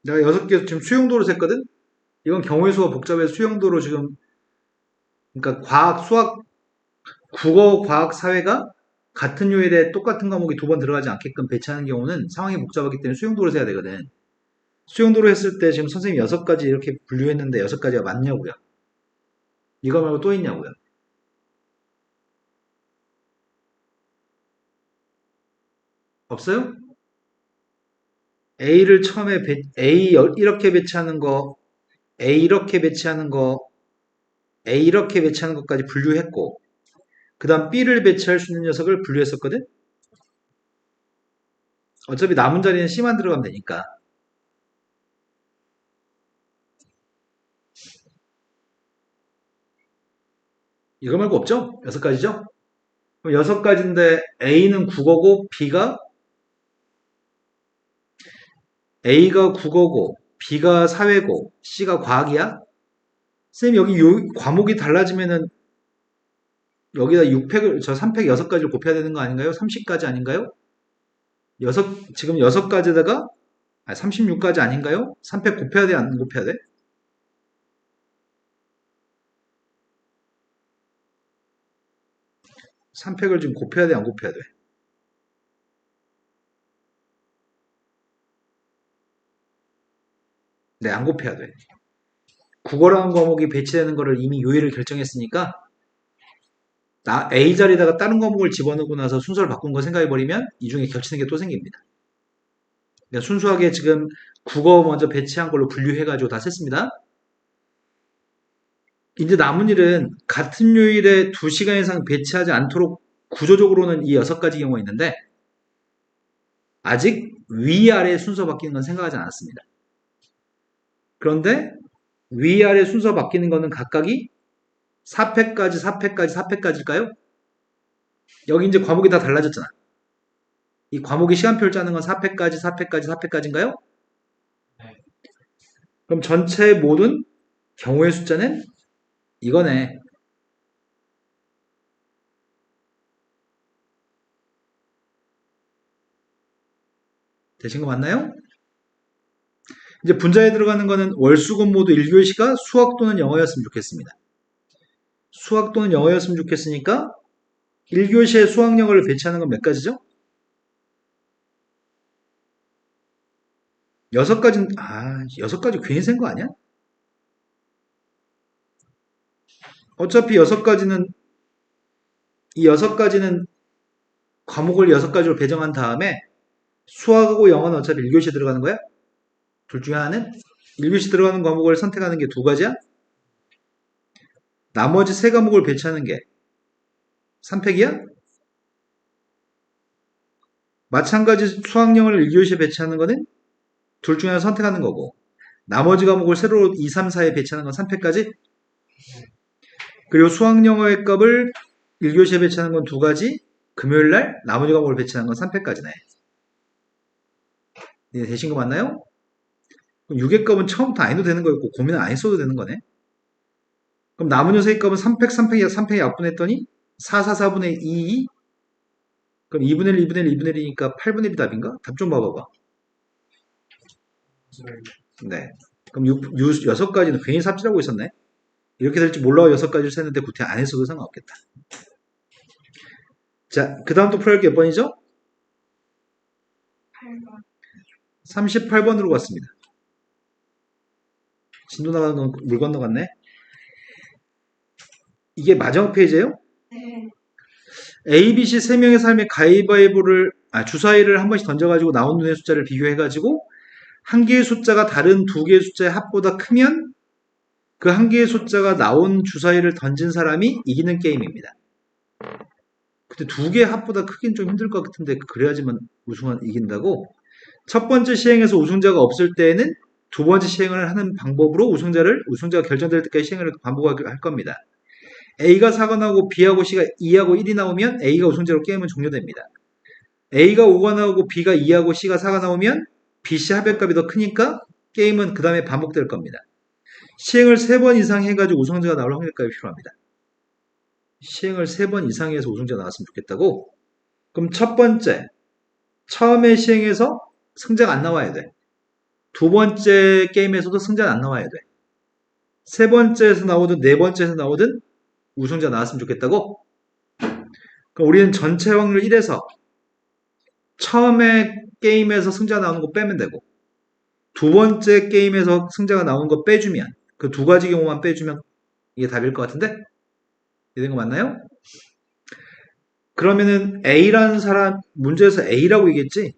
내가 6개 지금 수용도로 셌거든? 이건 경우의 수가 복잡해서 수용도로 지금, 그러니까 과학, 수학, 국어, 과학, 사회가 같은 요일에 똑같은 과목이 2번 들어가지 않게끔 배치하는 경우는 상황이 복잡하기 때문에 수용도로 세야 되거든. 수용도로 했을 때 지금 선생님이 6가지 이렇게 분류했는데 6가지가 맞냐고요. 이거 말고 또 있냐고요? 없어요? A를 처음에 이렇게 배치하는 거, A 이렇게 배치하는 거, A 이렇게 배치하는 것까지 분류했고, 그 다음 B를 배치할 수 있는 녀석을 분류했었거든? 어차피 남은 자리는 C만 들어가면 되니까. 이거 말고 없죠? 6가지죠? 그럼 6가지인데 A는 국어고 A가 국어고 B가 사회고 C가 과학이야? 쌤 여기 과목이 달라지면은 여기다 6팩을 3팩 6가지를 곱해야 되는 거 아닌가요? 30가지 아닌가요? 지금 6가지에다가 36가지 아닌가요? 3팩 곱해야 돼, 안 곱해야 돼? 3팩을 지금 곱해야 돼, 안 곱해야 돼? 네, 안 곱해야 돼. 국어라는 과목이 배치되는 거를 이미 요일을 결정했으니까 A 자리에다가 다른 과목을 집어넣고 나서 순서를 바꾼 거 생각해버리면 이 중에 겹치는 게 또 생깁니다. 그러니까 순수하게 지금 국어 먼저 배치한 걸로 분류해가지고 다 셌습니다. 이제 남은 일은 같은 요일에 2시간 이상 배치하지 않도록 구조적으로는 이 6가지 경우가 있는데 아직 위아래 순서 바뀌는 건 생각하지 않았습니다. 그런데 위아래 순서 바뀌는 거는 각각이 4팩까지, 4팩까지, 4팩까지일까요? 여기 이제 과목이 다 달라졌잖아. 이 과목이 시간표를 짜는 건 4팩까지, 4팩까지, 4팩까지인가요? 네. 그럼 전체 모든 경우의 숫자는 이거네. 되신 거 맞나요? 이제 분자에 들어가는 거는 월수금 모두 1교시가 수학 또는 영어였으면 좋겠습니다. 수학 또는 영어였으면 좋겠으니까 1교시에 수학 영어를 배치하는 건 몇 가지죠? 6가지, 6가지 괜히 센 거 아니야? 어차피 6가지는, 이 6가지는 과목을 6가지로 배정한 다음에 수학하고 영어는 어차피 1교시에 들어가는 거야? 둘 중에 하나는 1교시 들어가는 과목을 선택하는 게 2가지야? 나머지 3과목을 배치하는 게 3팩이야? 마찬가지 수학 영어를 1교시에 배치하는 거는 둘 중에 하나 선택하는 거고 나머지 과목을 세로 2, 3, 4에 배치하는 건 3팩까지 그리고 수학 영어의 값을 1교시에 배치하는 건 2가지 금요일날 나머지 과목을 배치하는 건 3팩까지네. 네, 되신 거 맞나요? 6의 값은 처음부터 안 해도 되는 거였고 고민을 안 했어도 되는 거네. 그럼 남은 녀석의 값은 3팩, 3팩 약분했더니 4, 4, 4분의 2 그럼 2분의 1, 2분의 1, 2분의 1이니까 8분의 1이 답인가? 답 좀 봐봐봐. 네. 그럼 6가지는 괜히 삽질하고 있었네. 이렇게 될지 몰라고 6가지를 셌는데 구태 안 했어도 상관없겠다. 자, 그 다음 또 풀어야 할 게 몇 번이죠? 8번. 38번으로 갔습니다. 진도 나가는 건 물 건너갔네. 이게 마지막 페이지예요? 네. A, B, C 3명의 삶의 가위바위보를 주사위를 한 번씩 던져가지고 나온 눈의 숫자를 비교해가지고 한 개의 숫자가 다른 2개의 숫자의 합보다 크면 그 한 개의 숫자가 나온 주사위를 던진 사람이 이기는 게임입니다. 근데 2개의 합보다 크긴 좀 힘들 것 같은데 그래야지만 우승한 이긴다고? 첫 번째 시행에서 우승자가 없을 때에는 두 번째 시행을 하는 방법으로 우승자가 결정될 때까지 시행을 반복할 겁니다. A가 4가 나오고 B하고 C가 2하고 1이 나오면 A가 우승자로 게임은 종료됩니다. A가 5가 나오고 B가 2하고 C가 4가 나오면 B, C 합의값이 더 크니까 게임은 그 다음에 반복될 겁니다. 시행을 3번 이상 해가지고 우승자가 나올 확률까지 필요합니다. 시행을 3번 이상 해서 우승자가 나왔으면 좋겠다고? 그럼 첫 번째, 처음에 시행해서 승자가 안 나와야 돼. 두 번째 게임에서도 승자는 안 나와야 돼. 세 번째에서 나오든 네 번째에서 나오든 우승자 나왔으면 좋겠다고? 그럼 우리는 전체 확률 1에서 처음에 게임에서 승자 나오는 거 빼면 되고 두 번째 게임에서 승자가 나오는 거 빼주면 그 2가지 경우만 빼주면 이게 답일 것 같은데? 이런 거 맞나요? 그러면은 A라는 사람, 문제에서 A라고 얘기했지?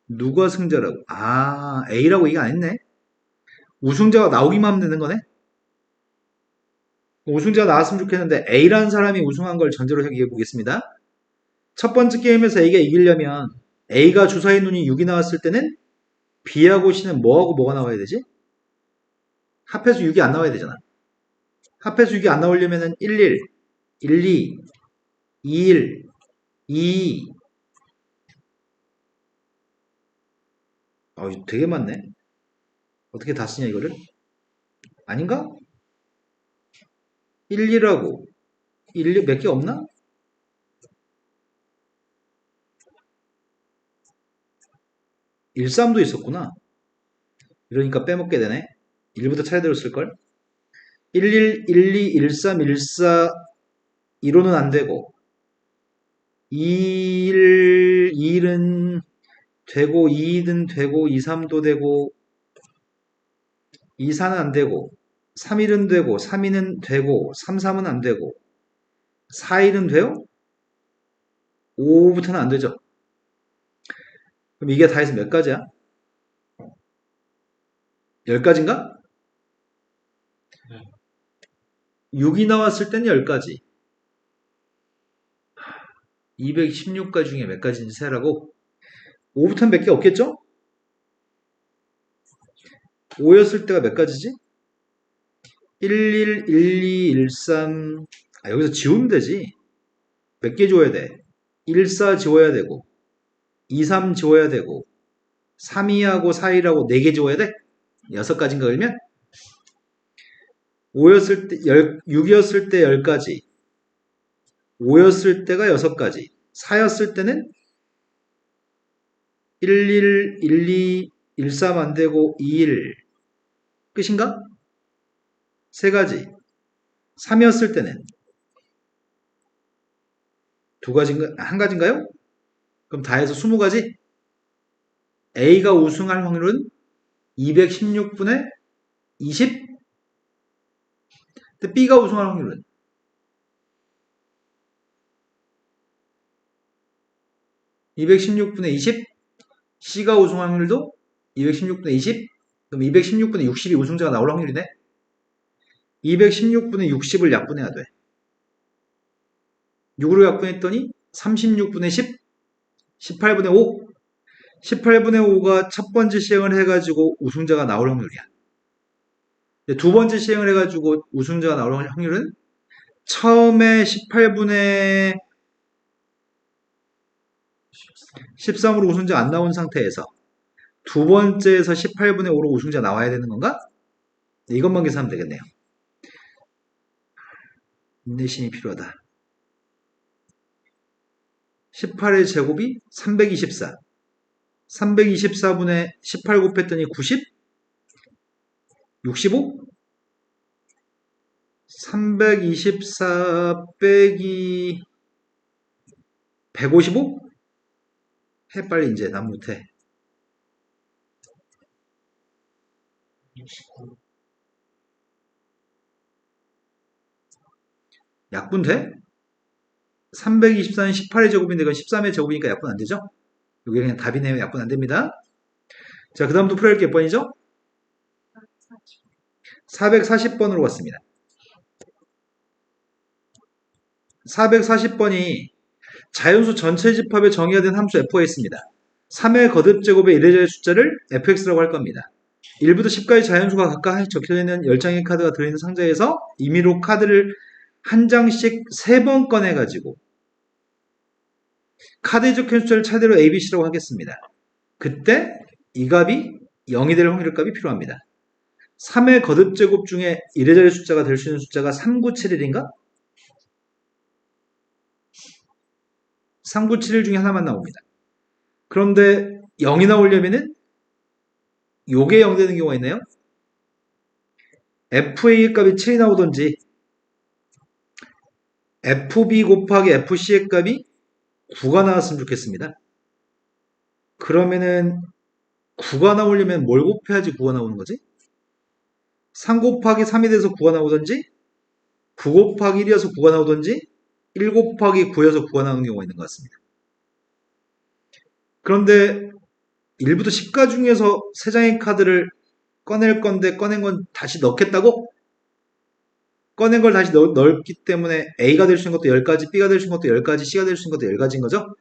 누가 승자라고? 아, A라고 얘기 안 했네? 우승자가 나오기만 하면 되는 거네? 우승자가 나왔으면 좋겠는데 A라는 사람이 우승한 걸 전제로 얘기해 보겠습니다. 첫 번째 게임에서 A가 이기려면 A가 주사위 눈이 6이 나왔을 때는 B하고 C는 뭐하고 뭐가 나와야 되지? 합해서 6이 안 나와야 되잖아. 합해서 6이 안 나오려면은 11, 12, 21, 22. 되게 많네. 어떻게 다 쓰냐 이거를? 아닌가? 11하고 1, 몇 개 없나? 13도 있었구나. 이러니까 빼먹게 되네. 1부터 차례대로 쓸걸? 11, 12, 13, 14, 1호는 안 되고 2일, 2일은 되고 2일은 되고 2, 3도 되고 2, 4는 안 되고 3일은 되고 3일은 되고 3, 3은 안 되고 4일은 돼요? 5부터는 안 되죠. 그럼 이게 다 해서 몇 가지야? 10가지인가? 네. 6이 나왔을 때는 10가지. 216가지 중에 몇 가지인지 세라고? 5부터는 몇 개 없겠죠? 5였을 때가 몇 가지지? 11, 12, 13. 여기서 지우면 되지. 몇 개 지워야 돼? 14 지워야 되고, 23 지워야 되고, 32하고 4일하고 4개 지워야 돼? 6가지인가 그러면? 5였을 때, 6이었을 때 10가지, 5였을 때가 6가지, 4였을 때는 11, 12, 13 안 되고 21 끝인가? 3가지. 3이었을 때는 2가지인가? 1가지인가요? 그럼 다 해서 20가지? A가 우승할 확률은 216분의 20? 근데 B가 우승할 확률은 216분의 20? C가 우승할 확률도 216분의 20? 그럼 216분의 60이 우승자가 나올 확률이네? 216분의 60을 약분해야 돼. 6으로 약분했더니 36분의 10? 18분의 5? 18분의 5가 첫 번째 시행을 해가지고 우승자가 나올 확률이야. 두 번째 시행을 해가지고 우승자가 나올 확률은 처음에 18분의 13으로 우승자 안 나온 상태에서 두 번째에서 18분의 5로 우승자 나와야 되는 건가? 이것만 계산하면 되겠네요. 인내심이 필요하다. 18의 제곱이 324. 324분의 18 곱했더니 90? 65? 324 빼기 155? 해 빨리 이제 난 못해. 69. 약분 돼? 324는 18의 제곱인데 이건 13의 제곱이니까 약분 안 되죠? 이게 그냥 답이네요. 약분 안 됩니다. 자, 그 다음도 풀어야 할 게 몇 번이죠? 440번으로 왔습니다. 440번이 자연수 전체 집합에 정의가 된 함수 f가 있습니다. 3의 거듭 제곱의 이래저래 숫자를 fx라고 할 겁니다. 1부터 10까지 자연수가 각각 적혀있는 10장의 카드가 들어있는 상자에서 임의로 카드를 한 장씩 3번 꺼내가지고 카드에 적혀있는 숫자를 차례로 A, B, C라고 하겠습니다. 그때 이 값이 0이 될 확률 값이 필요합니다. 3의 거듭 제곱 중에 이래저래 숫자가 될 수 있는 숫자가 3971인가? 3971 중에 하나만 나옵니다. 그런데 0이 나오려면은 요게 0 되는 경우가 있나요? FA의 값이 7이 나오던지 FB 곱하기 FC의 값이 9가 나왔으면 좋겠습니다. 그러면은 9가 나오려면 뭘 곱해야지 9가 나오는 거지? 3 곱하기 3이 돼서 9가 나오든지 9 곱하기 1이어서 9가 나오든지 1 곱하기 9여서 9가 나오는 경우가 있는 것 같습니다. 그런데 1부터 10가 중에서 3장의 카드를 꺼낼 건데 꺼낸 건 다시 넣겠다고? 꺼낸 걸 다시 넣기 때문에 A가 될 수 있는 것도 10가지, B가 될 수 있는 것도 10가지, C가 될 수 있는 것도 10가지인 거죠?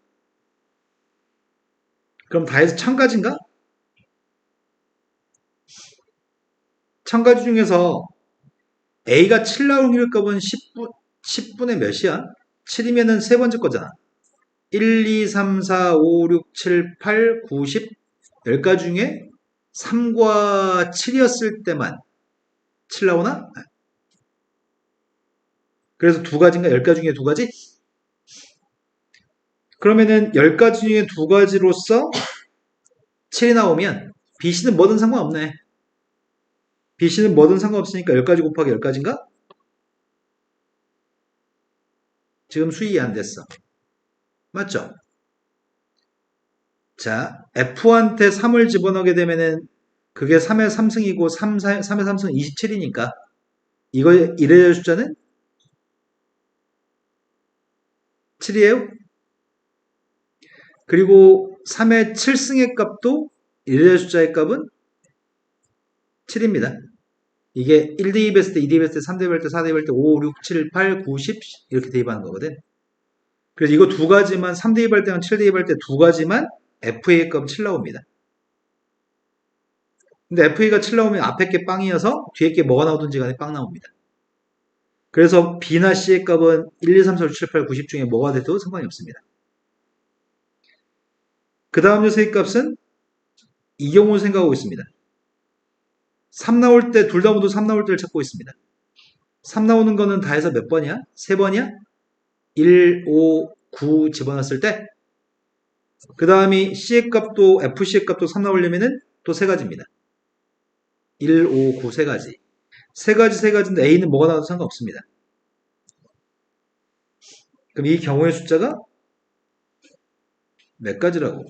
그럼 다 해서 1000가지인가? 1000가지 중에서 A가 7 나올 확률값은 10분의 몇이야? 7이면은 세 번째 거잖아. 1, 2, 3, 4, 5, 6, 7, 8, 9, 10 10가지 중에 3과 7이었을 때만 7 나오나? 그래서 2가지인가? 10가지 중에 2가지? 그러면은 10가지 중에 2가지로서 7이 나오면 BC는 뭐든 상관없네. BC는 뭐든 상관없으니까 10가지 곱하기 10가지인가? 지금 수익이 안 됐어. 맞죠? 자, F한테 3을 집어넣게 되면은 그게 3의 3승이고 3의 3승은 27이니까 이거 이래의 숫자는 7이에요. 그리고 3의 7승의 값도 이래의 숫자의 값은 7입니다. 이게 1 대입했을 때, 2 대입했을 때, 3 대입할 때, 4 대입할 때, 5, 6, 7, 8, 9, 10 이렇게 대입하는 거거든. 그래서 이거 2가지만 3 대입할 때랑 7 대입할 때 2가지만 FA의 값은 7 나옵니다. 근데 FA가 7 나오면 앞에 게 빵이어서 뒤에 게 뭐가 나오든지 간에 빵 나옵니다. 그래서 B나 C의 값은 1, 2, 3, 4, 5, 6, 7, 8, 90 중에 뭐가 돼도 상관이 없습니다. 그 다음 녀석의 값은 이 경우를 생각하고 있습니다. 3 나올 때, 둘 다 모두 3 나올 때를 찾고 있습니다. 3 나오는 거는 다 해서 몇 번이야? 3번이야? 1, 5, 9 집어넣었을 때 그 다음이 C의 값도 FC의 값도 3 나오려면은 또 3가지입니다. 1, 5, 9 3가지. 3가지인데 A는 뭐가 나와도 상관없습니다. 그럼 이 경우의 숫자가 몇 가지라고?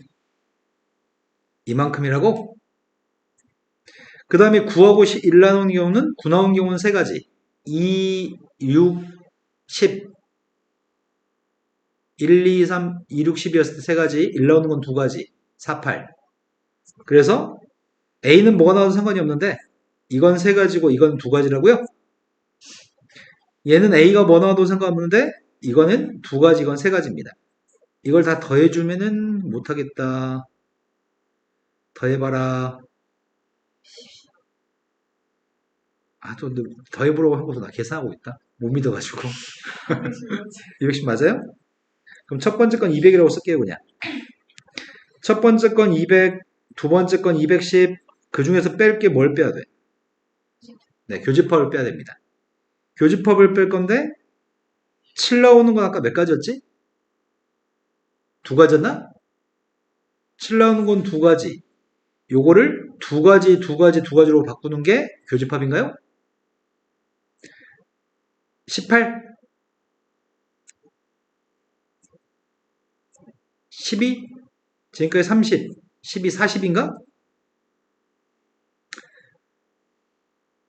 이만큼이라고? 그 다음에 9하고 1 나오는 경우는 9 나오는 경우는 3가지. 2, 6, 10 1, 2, 3, 2, 6, 10이었을 때 3가지, 1 나오는 건 2가지, 4, 8. 그래서 A는 뭐가 나와도 상관이 없는데 이건 3가지고 이건 2가지라고요? 얘는 A가 뭐 나와도 상관없는데 이거는 2가지, 이건 3가지입니다. 이걸 다 더해주면은 못하겠다. 더해봐라. 또 더해보라고 하고서 나 계산하고 있다. 못 믿어가지고. 210 맞아요? 그럼 첫 번째 건 200이라고 쓸게요, 그냥. 첫 번째 건 200, 두 번째 건 210, 그 중에서 뺄 게 뭘 빼야 돼? 네, 교집합을 빼야 됩니다. 교집합을 뺄 건데, 7 나오는 건 아까 몇 가지였지? 2가지였나? 7 나오는 건 2가지. 요거를 2가지로 바꾸는 게 교집합인가요? 18? 12? 지금까지 30, 12, 40인가?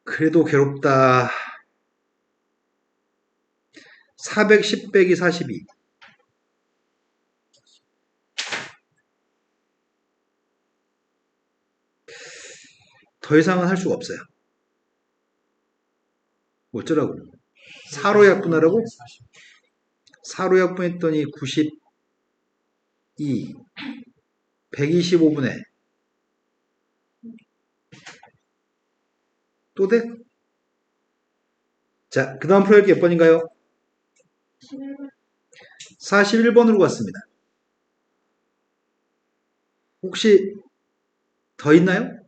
그래도 괴롭다. 410 빼기 42. 더 이상은 할 수가 없어요. 어쩌라고? 4로 약분하라고? 4로 약분했더니 92, 125분의 또 돼? 자, 그 다음 프로젝트 몇 번인가요? 41번으로 갔습니다. 혹시 더 있나요?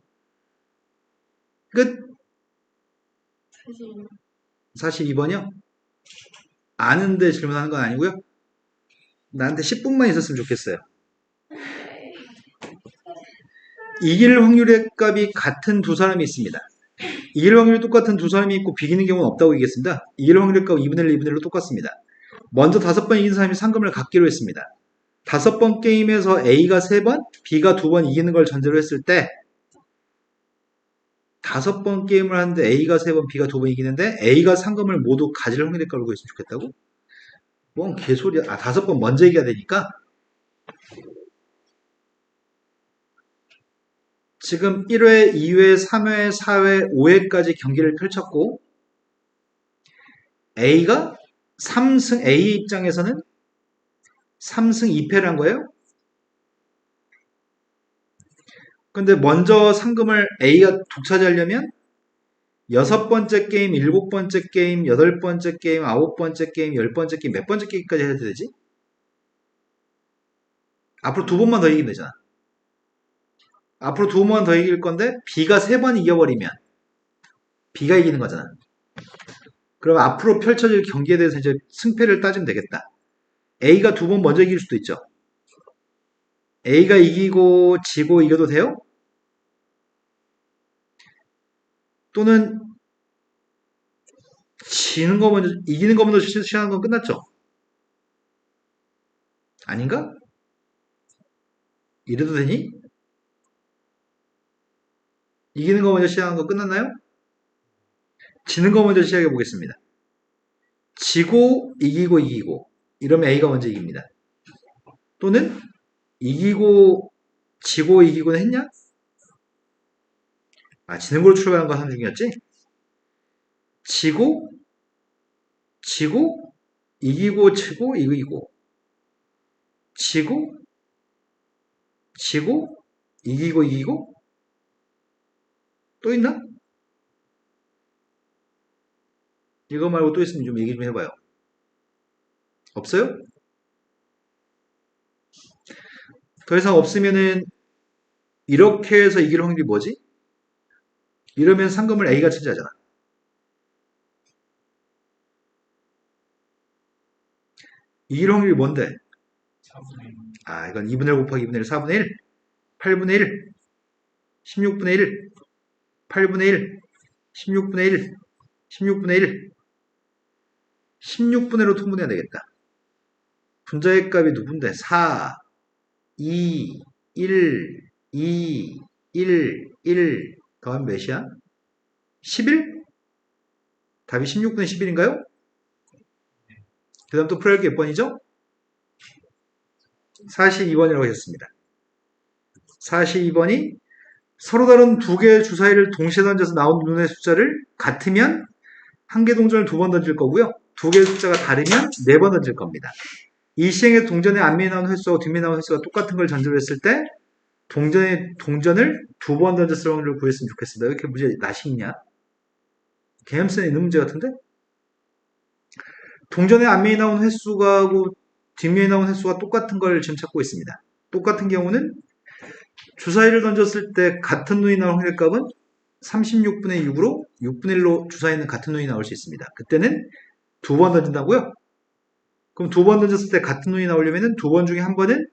끝? 42번이요? 아는데 질문하는 건 아니고요. 나한테 10분만 있었으면 좋겠어요. 이길 확률의 값이 같은 두 사람이 있습니다. 이길 확률이 똑같은 두 사람이 있고 비기는 경우는 없다고 얘기했습니다. 이길 확률의 값 2분의 1, 2분의 1로 똑같습니다. 먼저 5번 이긴 사람이 상금을 갖기로 했습니다. 5번 게임에서 A가 3번, B가 2번 이기는 걸 전제로 했을 때 5번 게임을 하는데 A가 3번, B가 2번 이기는데 A가 상금을 모두 가질 확률의 값을 구했으면 좋겠다고? 뭔 개소리야. 5번 먼저 이겨야 되니까 지금 1회, 2회, 3회, 4회, 5회까지 경기를 펼쳤고 A가 3승, A 입장에서는 3승 2패를 한 거예요. 근데 먼저 상금을 A가 독차지하려면 6번째 게임, 7번째 게임, 8번째 게임, 9번째 게임, 10번째 게임, 몇 번째 게임까지 해야 되지? 앞으로 2번만 더 이기면 되잖아. 앞으로 2번만 더 이길 건데 B가 3번 이겨버리면 B가 이기는 거잖아. 그럼 앞으로 펼쳐질 경기에 대해서 이제 승패를 따지면 되겠다. A가 2번 먼저 이길 수도 있죠. A가 이기고 지고 이겨도 돼요? 또는 지는 거 먼저, 이기는 거 먼저 시작하는 건 끝났죠? 아닌가? 이래도 되니? 이기는 거 먼저 시작하는 거 끝났나요? 지는 거 먼저 시작해 보겠습니다. 지고, 이기고. 이러면 A가 먼저 이깁니다. 또는 이기고, 지고, 이기고는 했냐? 지는 걸로 출발한 거 하는 중이었지? 지고, 이기고, 지고, 이기고. 지고, 이기고. 또 있나? 이거 말고 또 있으면 좀 얘기 좀 해봐요. 없어요? 더 이상 없으면은 이렇게 해서 이길 확률이 뭐지? 이러면 상금을 A가 차지하잖아. 이길 확률이 뭔데? 4분의 1. 이건 2분의 1 곱하기 2분의 1, 4분의 1, 8분의 1, 16분의 1, 8분의 1, 16분의 1, 16분의 1, 16분의 1로 통분해야 되겠다. 분자의 값이 누군데? 4, 2, 1, 2, 1 더하면 몇이야? 11? 답이 16분의 11인가요? 그 다음 또 풀어야 할 게 몇 번이죠? 42번이라고 하셨습니다. 42번이 서로 다른 두 개의 주사위를 동시에 던져서 나온 눈의 숫자를 같으면 한 개 동전을 2번 던질 거고요. 두 개의 숫자가 다르면 4번 던질 겁니다. 이 시행의 동전의 앞면에 나온 횟수와 뒷면에 나온 횟수가 똑같은 걸 전제로 했을 때 동전을 2번 던졌을 확률을 구했으면 좋겠습니다. 왜 이렇게 문제 나식냐? 개념성에 있는 문제 같은데? 동전의 앞면에 나온 횟수하고 뒷면에 나온 횟수가 똑같은 걸 지금 찾고 있습니다. 똑같은 경우는 주사위를 던졌을 때 같은 눈이 나올 확률 값은 36분의 6으로 6분의 1로 주사위는 같은 눈이 나올 수 있습니다. 그때는 2번 던진다고요? 그럼 2번 던졌을 때 같은 눈이 나오려면 2번 중에 한 번은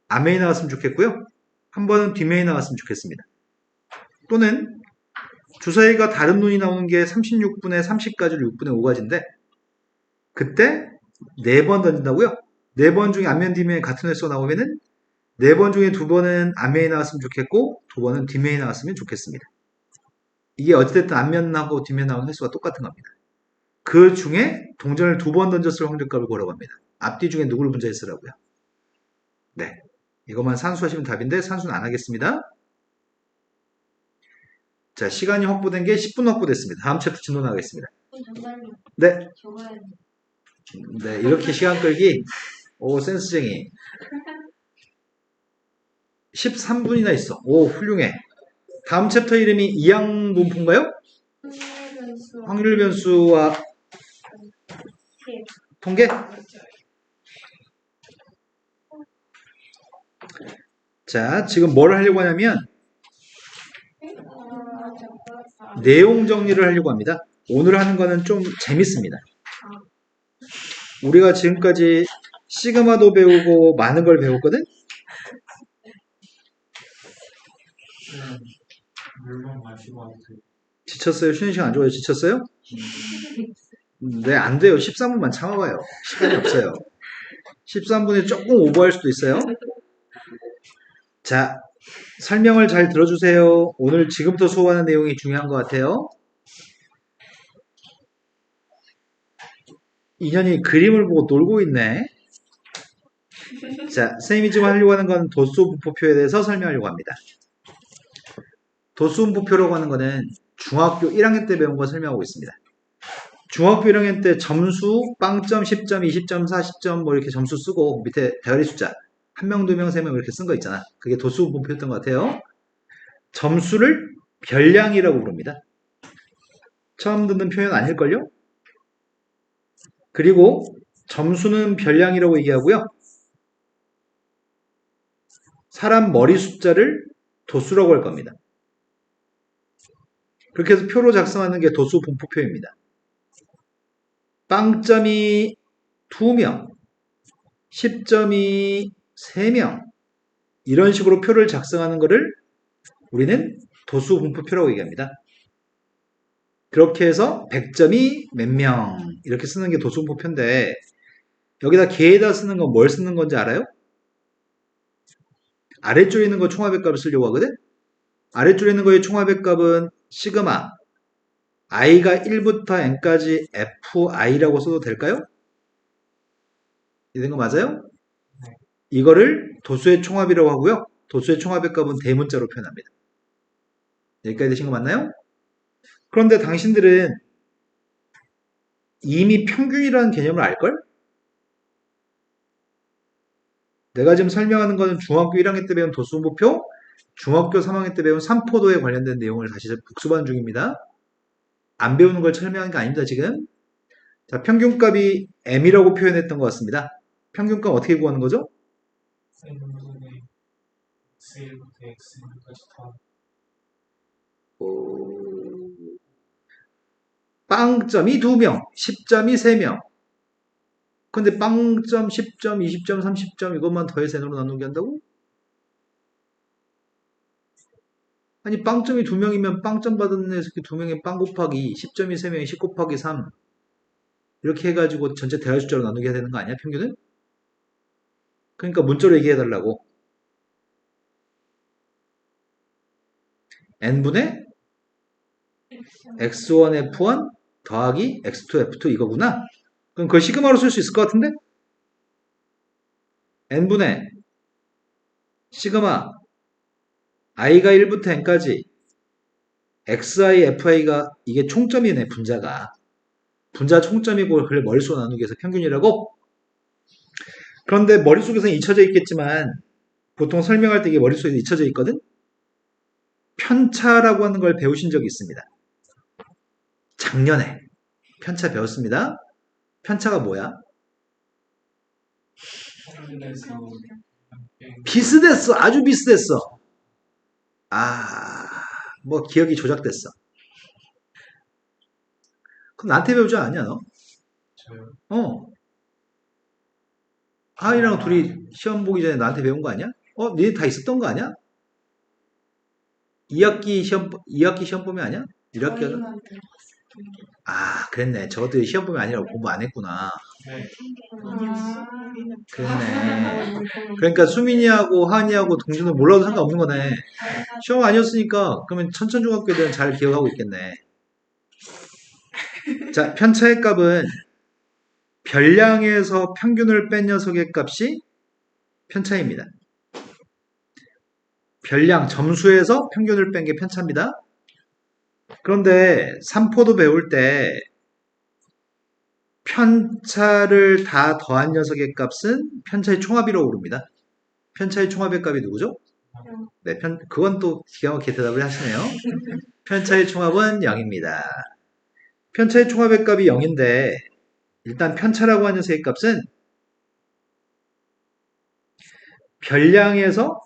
앞면이 나왔으면 좋겠고요. 한 번은 뒷면이 나왔으면 좋겠습니다. 또는 주사위가 다른 눈이 나오는 게 36분의 30가지로 6분의 5가지인데 그때 4번 던진다고요? 4번 중에 앞면 뒷면이 같은 횟수가 나오면은 4번 중에 2번은 앞면이 나왔으면 좋겠고 2번은 뒷면이 나왔으면 좋겠습니다. 이게 어찌됐든 앞면하고 뒷면 나오는 횟수가 똑같은 겁니다. 그 중에 동전을 2번 던졌을 확률값을 구하라고 합니다. 앞뒤 중에 누구를 분자했으라고요? 네, 이것만 산수하시면 답인데 산수는 안 하겠습니다. 자, 시간이 확보된 게 10분 확보됐습니다. 다음 챕터 진도 나가겠습니다. 잠깐만요. 네, 적어야 돼. 네, 이렇게 시간 끌기. 오, 센스쟁이. 13분이나 있어. 오, 훌륭해. 다음 챕터 이름이 이항분포인가요? 확률 변수와 통계? 자, 지금 뭘 하려고 하냐면 내용 정리를 하려고 합니다. 오늘 하는 거는 좀 재밌습니다. 우리가 지금까지 시그마도 배우고 많은 걸 배웠거든? 물건 마시고 하세요. 지쳤어요? 쉬는 시간 안 좋아요? 지쳤어요? 네, 안 돼요. 13분만 참아봐요. 시간이 없어요. 13분에 조금 오버할 수도 있어요. 자, 설명을 잘 들어주세요. 오늘 지금부터 수업하는 내용이 중요한 것 같아요. 인연이 그림을 보고 놀고 있네. 자, 선생님이 지금 하려고 하는 건 도수분포표에 대해서 설명하려고 합니다. 도수분포표라고 하는 거는 중학교 1학년 때 배운 거 설명하고 있습니다. 중학교 1학년 때 점수 빵점, 10점, 20점, 40점 뭐 이렇게 점수 쓰고 밑에 대가리 숫자 1명, 2명, 3명 이렇게 쓴 거 있잖아. 그게 도수분포였던 것 같아요. 점수를 별량이라고 부릅니다. 처음 듣는 표현 아닐걸요? 그리고 점수는 별량이라고 얘기하고요. 사람 머리 숫자를 도수라고 할 겁니다. 그렇게 해서 표로 작성하는 게 도수 분포표입니다. 빵점이 2명, 10점이 3명 이런 식으로 표를 작성하는 것을 우리는 도수 분포표라고 얘기합니다. 그렇게 해서 100점이 몇 명 이렇게 쓰는 게 도수 분포표인데 여기다 개에다 쓰는 건 뭘 쓰는 건지 알아요? 아래쪽에 있는 거 총합의 값을 쓰려고 하거든? 아래쪽에 있는 거의 총합의 값은 시그마 i가 1부터 n까지 fi라고 써도 될까요? 이런 거 맞아요? 네. 이거를 도수의 총합이라고 하고요. 도수의 총합의 값은 대문자로 표현합니다. 여기까지 되신 거 맞나요? 그런데 당신들은 이미 평균이라는 개념을 알걸? 내가 지금 설명하는 거는 중학교 1학년 때 배운 도수분포표, 중학교 3학년 때 배운 삼포도에 관련된 내용을 다시 복습하는 중입니다. 안 배우는 걸 설명하는 게 아닙니다, 지금. 자, 평균값이 m이라고 표현했던 것 같습니다. 평균값 어떻게 구하는 거죠? N분의 X부터 X까지 다 빵점이 2명, 10점이 3명. 근데 빵점, 10점, 20점, 30점 이것만 더해서 n으로 나누게 한다고? 아니 빵점이 2명이면 빵점 받은 녀석이 2명의 빵 곱하기 10점이 3명이 10 곱하기 3 이렇게 해가지고 전체 대괄 숫자로 나누게 해야 되는 거 아니야 평균은? 그러니까 문자로 얘기해 달라고. n분의 x1 f1 더하기 x2 f2 이거구나. 그럼 그걸 시그마로 쓸 수 있을 것 같은데? n분의 시그마 i가 1부터 n까지 xi fi가 이게 총점이네 분자가. 분자 총점이고 그걸 머릿속으로 나누기 위해서 평균이라고? 그런데 머릿속에서는 잊혀져 있겠지만 보통 설명할 때 이게 머릿속에 잊혀져 있거든? 편차라고 하는 걸 배우신 적이 있습니다. 작년에 편차 배웠습니다. 편차가 뭐야? 평균에서 비슷했어. 아주 비슷했어. 뭐 기억이 조작됐어. 그럼 나한테 배우지 않냐 너? 저요. 하은이랑 둘이 시험 보기 전에 나한테 배운 거 아니야? 니네 다 있었던 거 아니야? 2학기 시험 보면 아니야? 1학기 하다? 그랬네. 저것도 시험 보면 아니라고 공부 안 했구나. 네. 그랬네. 그러니까 수민이하고 하은이하고 동준은 몰라도 상관없는 거네. 시험 아니었으니까 그러면 천천중학교 애들은 잘 기억하고 있겠네. 자, 편차의 값은 별량에서 평균을 뺀 녀석의 값이 편차입니다. 별량 점수에서 평균을 뺀 게 편차입니다. 그런데 삼포도 배울 때 편차를 다 더한 녀석의 값은 편차의 총합이라고 부릅니다. 편차의 총합의 값이 누구죠? 네, 그건 또 기가 막히게 대답을 하시네요. 편차의 총합은 0입니다. 편차의 총합의 값이 0인데 일단 편차라고 하는 녀석의 값은 별량에서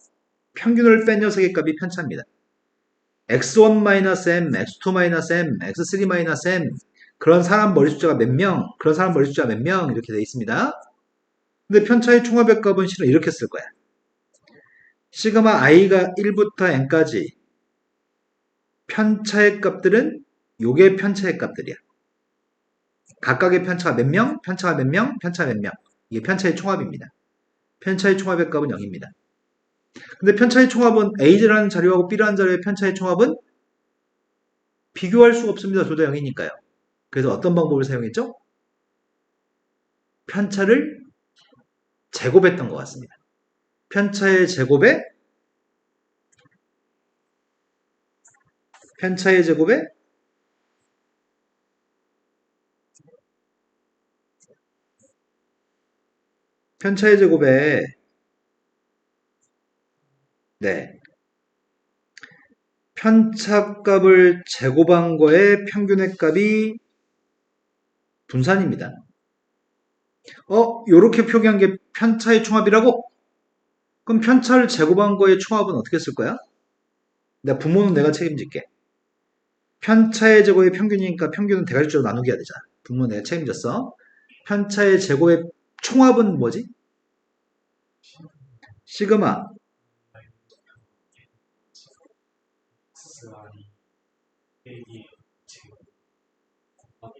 평균을 뺀 녀석의 값이 편차입니다. x1-m, x2-m, x3-m 그런 사람 머리 숫자가 몇 명, 그런 사람 머리 숫자가 몇 명 이렇게 되어 있습니다. 근데 편차의 총합의 값은 실은 이렇게 쓸 거야. 시그마 i가 1부터 n까지 편차의 값들은 요게 편차의 값들이야. 각각의 편차가 몇 명, 편차가 몇 명, 편차가 몇 명. 이게 편차의 총합입니다. 편차의 총합의 값은 0입니다. 근데 편차의 총합은 A라는 자료하고 B라는 자료의 편차의 총합은 비교할 수가 없습니다. 둘 다 0이니까요. 그래서 어떤 방법을 사용했죠? 편차를 제곱했던 것 같습니다. 편차의 제곱에 편차의 제곱에 편차의 제곱에 네. 편차값을 제곱한 거에 평균의 값이 분산입니다. 요렇게 표기한 게 편차의 총합이라고? 그럼 편차를 제곱한 거의 총합은 어떻게 쓸 거야? 부모는 내가 책임질게. 편차의 제곱의 평균이니까 평균은 대괄호로 나누기 해야 되잖아. 부모는 내가 책임졌어. 편차의 제곱의 총합은 뭐지? 시그마. SR이 A의 제곱 곱하기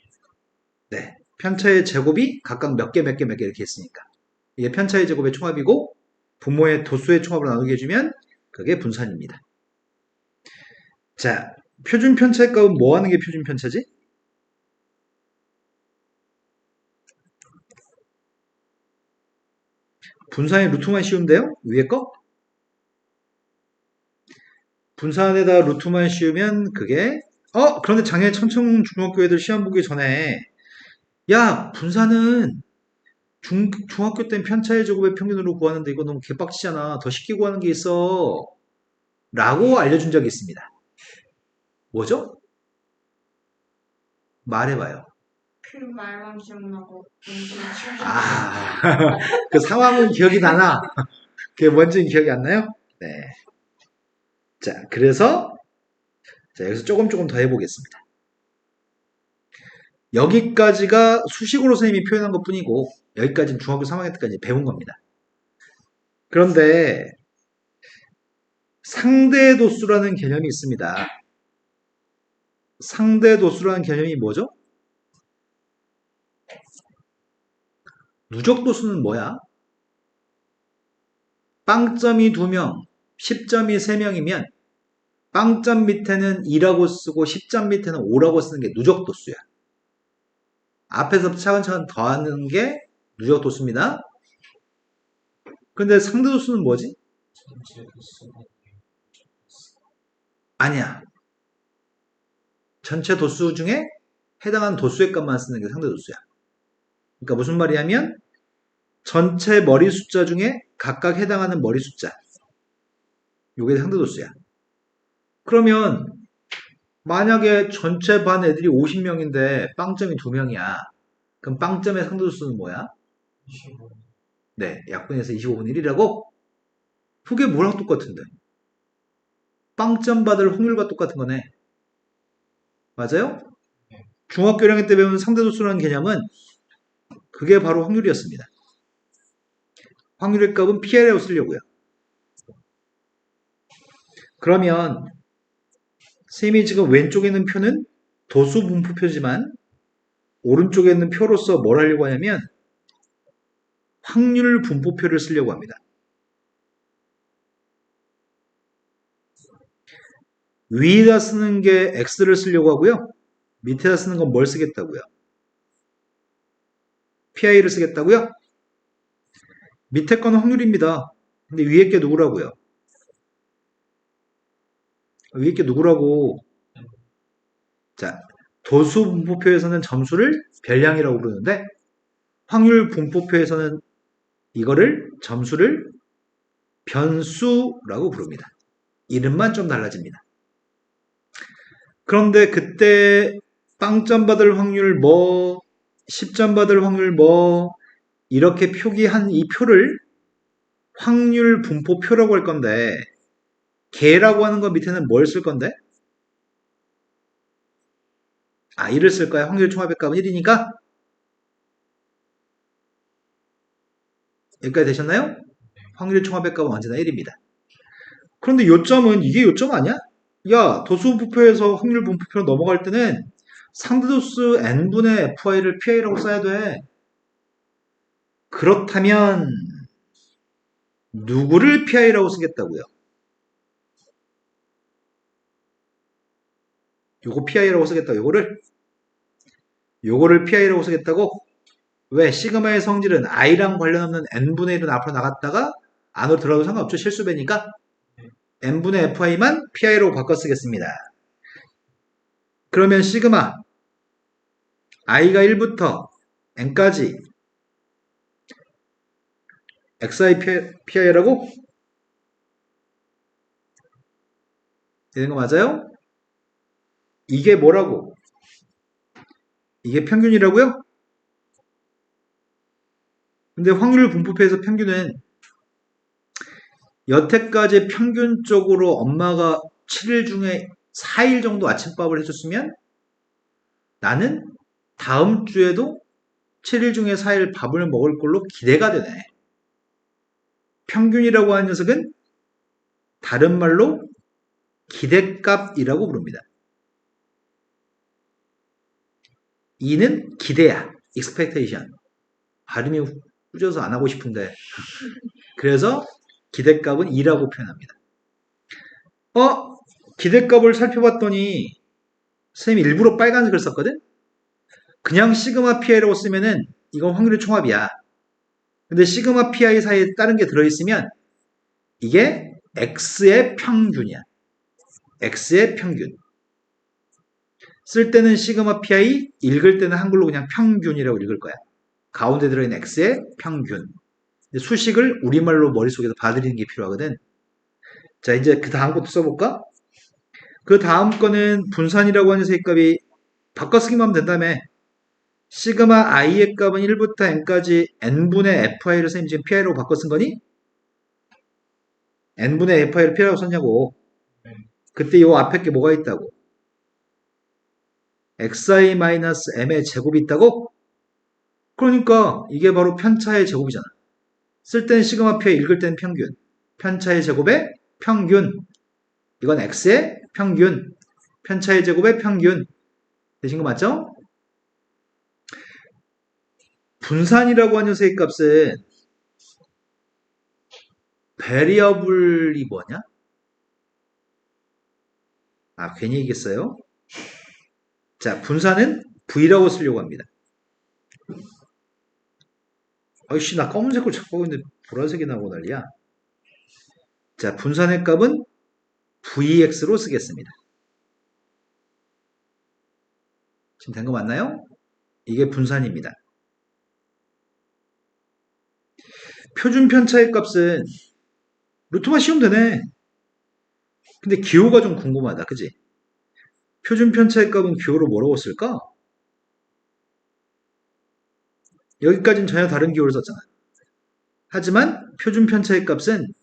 네. 편차의 제곱이 각각 몇 개 이렇게 했으니까. 이게 편차의 제곱의 총합이고 분모의 도수의 총합으로 나누게 해주면 그게 분산입니다. 자, 표준 편차의 값은 뭐 하는 게 표준 편차지? 분산의 루트만 씌우면 위에 거? 분산에다 루트만 씌우면 그게 그런데 작년에 천청중학교 애들 시험 보기 전에 야 분산은 중학교 땐 편차의 제곱의 평균으로 구하는데 이거 너무 개빡치잖아. 더 쉽게 구하는 게 있어. 라고 알려준 적이 있습니다. 뭐죠? 말해봐요. 그 말만 기억나고 뭔지 그 상황은 기억이 나나? 그게 뭔지는 기억이 안 나요? 네. 자, 그래서 여기서 조금 더 해보겠습니다. 여기까지가 수식으로 선생님이 표현한 것 뿐이고 여기까지는 중학교 3학년 때까지 배운 겁니다. 그런데 상대도수라는 개념이 있습니다. 상대도수라는 개념이 뭐죠? 누적도수는 뭐야? 빵점이 2명, 10점이 3명이면 빵점 밑에는 2라고 쓰고 10점 밑에는 5라고 쓰는 게 누적도수야. 앞에서 차근차근 더하는 게 누적도수입니다. 근데 상대도수는 뭐지? 전체 도수가 아니야. 전체 도수 중에 해당하는 도수의 값만 쓰는 게 상대도수야. 그러니까 무슨 말이냐면 전체 머리 숫자 중에 각각 해당하는 머리 숫자. 요게 상대도수야. 그러면 만약에 전체 반 애들이 50명인데 빵점이 2명이야. 그럼 빵점의 상대도수는 뭐야? 25. 네, 약분해서 25분의 1이라고? 그게 뭐랑 똑같은데? 빵점 받을 확률과 똑같은 거네. 맞아요? 네. 중학교 1학년 때 배운 상대도수라는 개념은 그게 바로 확률이었습니다. 확률의 값은 PR이라고 쓰려고요. 그러면 선생님이 지금 왼쪽에 있는 표는 도수 분포표지만 오른쪽에 있는 표로서 뭘 하려고 하냐면 확률 분포표를 쓰려고 합니다. 위에다 쓰는 게 X를 쓰려고 하고요. 밑에다 쓰는 건 뭘 쓰겠다고요? PI를 쓰겠다고요? 밑에 거는 확률입니다. 근데 위에 게 누구라고요? 위에 게 누구라고? 자, 도수 분포표에서는 점수를 별량이라고 부르는데 확률 분포표에서는 이거를 점수를 변수라고 부릅니다. 이름만 좀 달라집니다. 그런데 그때 빵점 받을 확률 뭐 10점 받을 확률 뭐 이렇게 표기한 이 표를 확률 분포표라고 할 건데 개라고 하는 거 밑에는 뭘 쓸 건데? 1을 쓸 거야. 확률 총합의 값은 1이니까 여기까지 되셨나요? 확률 총합의 값은 언제나 1입니다. 그런데 요점은 이게 요점 아니야? 야, 도수 분포에서 확률 분포표로 넘어갈 때는 상대도수 n분의 fi를 pi라고 써야 돼. 그렇다면 누구를 PI라고 쓰겠다고요? 요거 PI라고 쓰겠다. 요거를 PI라고 쓰겠다고? 왜? 시그마의 성질은 i랑 관련 없는 n분의 1은 앞으로 나갔다가 안으로 들어가도 상관없죠. 실수배니까 n분의 fi만 PI로 바꿔 쓰겠습니다. 그러면 시그마 i가 1부터 n까지 xi PI라고? 되는 거 맞아요? 이게 뭐라고? 이게 평균이라고요? 근데 확률 분포표에서 평균은 여태까지 평균적으로 엄마가 7일 중에 4일 정도 아침밥을 해줬으면 나는 다음 주에도 7일 중에 4일 밥을 먹을 걸로 기대가 되네. 평균이라고 하는 녀석은 다른 말로 기대값이라고 부릅니다. 이는 기대야. expectation. 발음이 후져서 안 하고 싶은데. 그래서 기대값은 2라고 표현합니다. 기대값을 살펴봤더니 선생님이 일부러 빨간색을 썼거든? 그냥 시그마 PI라고 쓰면은 이건 확률의 총합이야. 근데 시그마 PI 사이에 다른 게 들어있으면 이게 X의 평균이야. X의 평균. 쓸 때는 시그마 PI, 읽을 때는 한글로 그냥 평균이라고 읽을 거야. 가운데 들어있는 X의 평균. 수식을 우리말로 머릿속에서 받아들이는 게 필요하거든. 자, 이제 그 다음 것도 써볼까? 그 다음 거는 분산이라고 하는 세값이 바꿔쓰기만 하면 된다며. 시그마 i의 값은 1부터 n까지 n분의 fi를 선생님 지금 pi로 바꿔 쓴 거니? n분의 fi를 pi라고 썼냐고. 그때 요 앞에 게 뭐가 있다고? xi-m의 제곱이 있다고? 그러니까 이게 바로 편차의 제곱이잖아. 쓸 때는 시그마 pi, 읽을 때는 평균. 편차의 제곱의 평균. 이건 x의 평균. 편차의 제곱의 평균. 되신 거 맞죠? 분산이라고 하는 녀석의 값은 베리어블이 뭐냐? 괜히 얘기했어요. 자, 분산은 V라고 쓰려고 합니다. 아이씨, 나 검은색을 자꾸 하고 있는데 보라색이 나오고 난리야. 자, 분산의 값은 Vx로 쓰겠습니다. 지금 된 거 맞나요? 이게 분산입니다. 표준 편차의 값은 루트만 씌우면 되네. 근데 기호가 좀 궁금하다. 그지? 표준 편차의 값은 기호로 뭐라고 쓸까? 여기까지는 전혀 다른 기호를 썼잖아. 하지만 표준 편차의 값은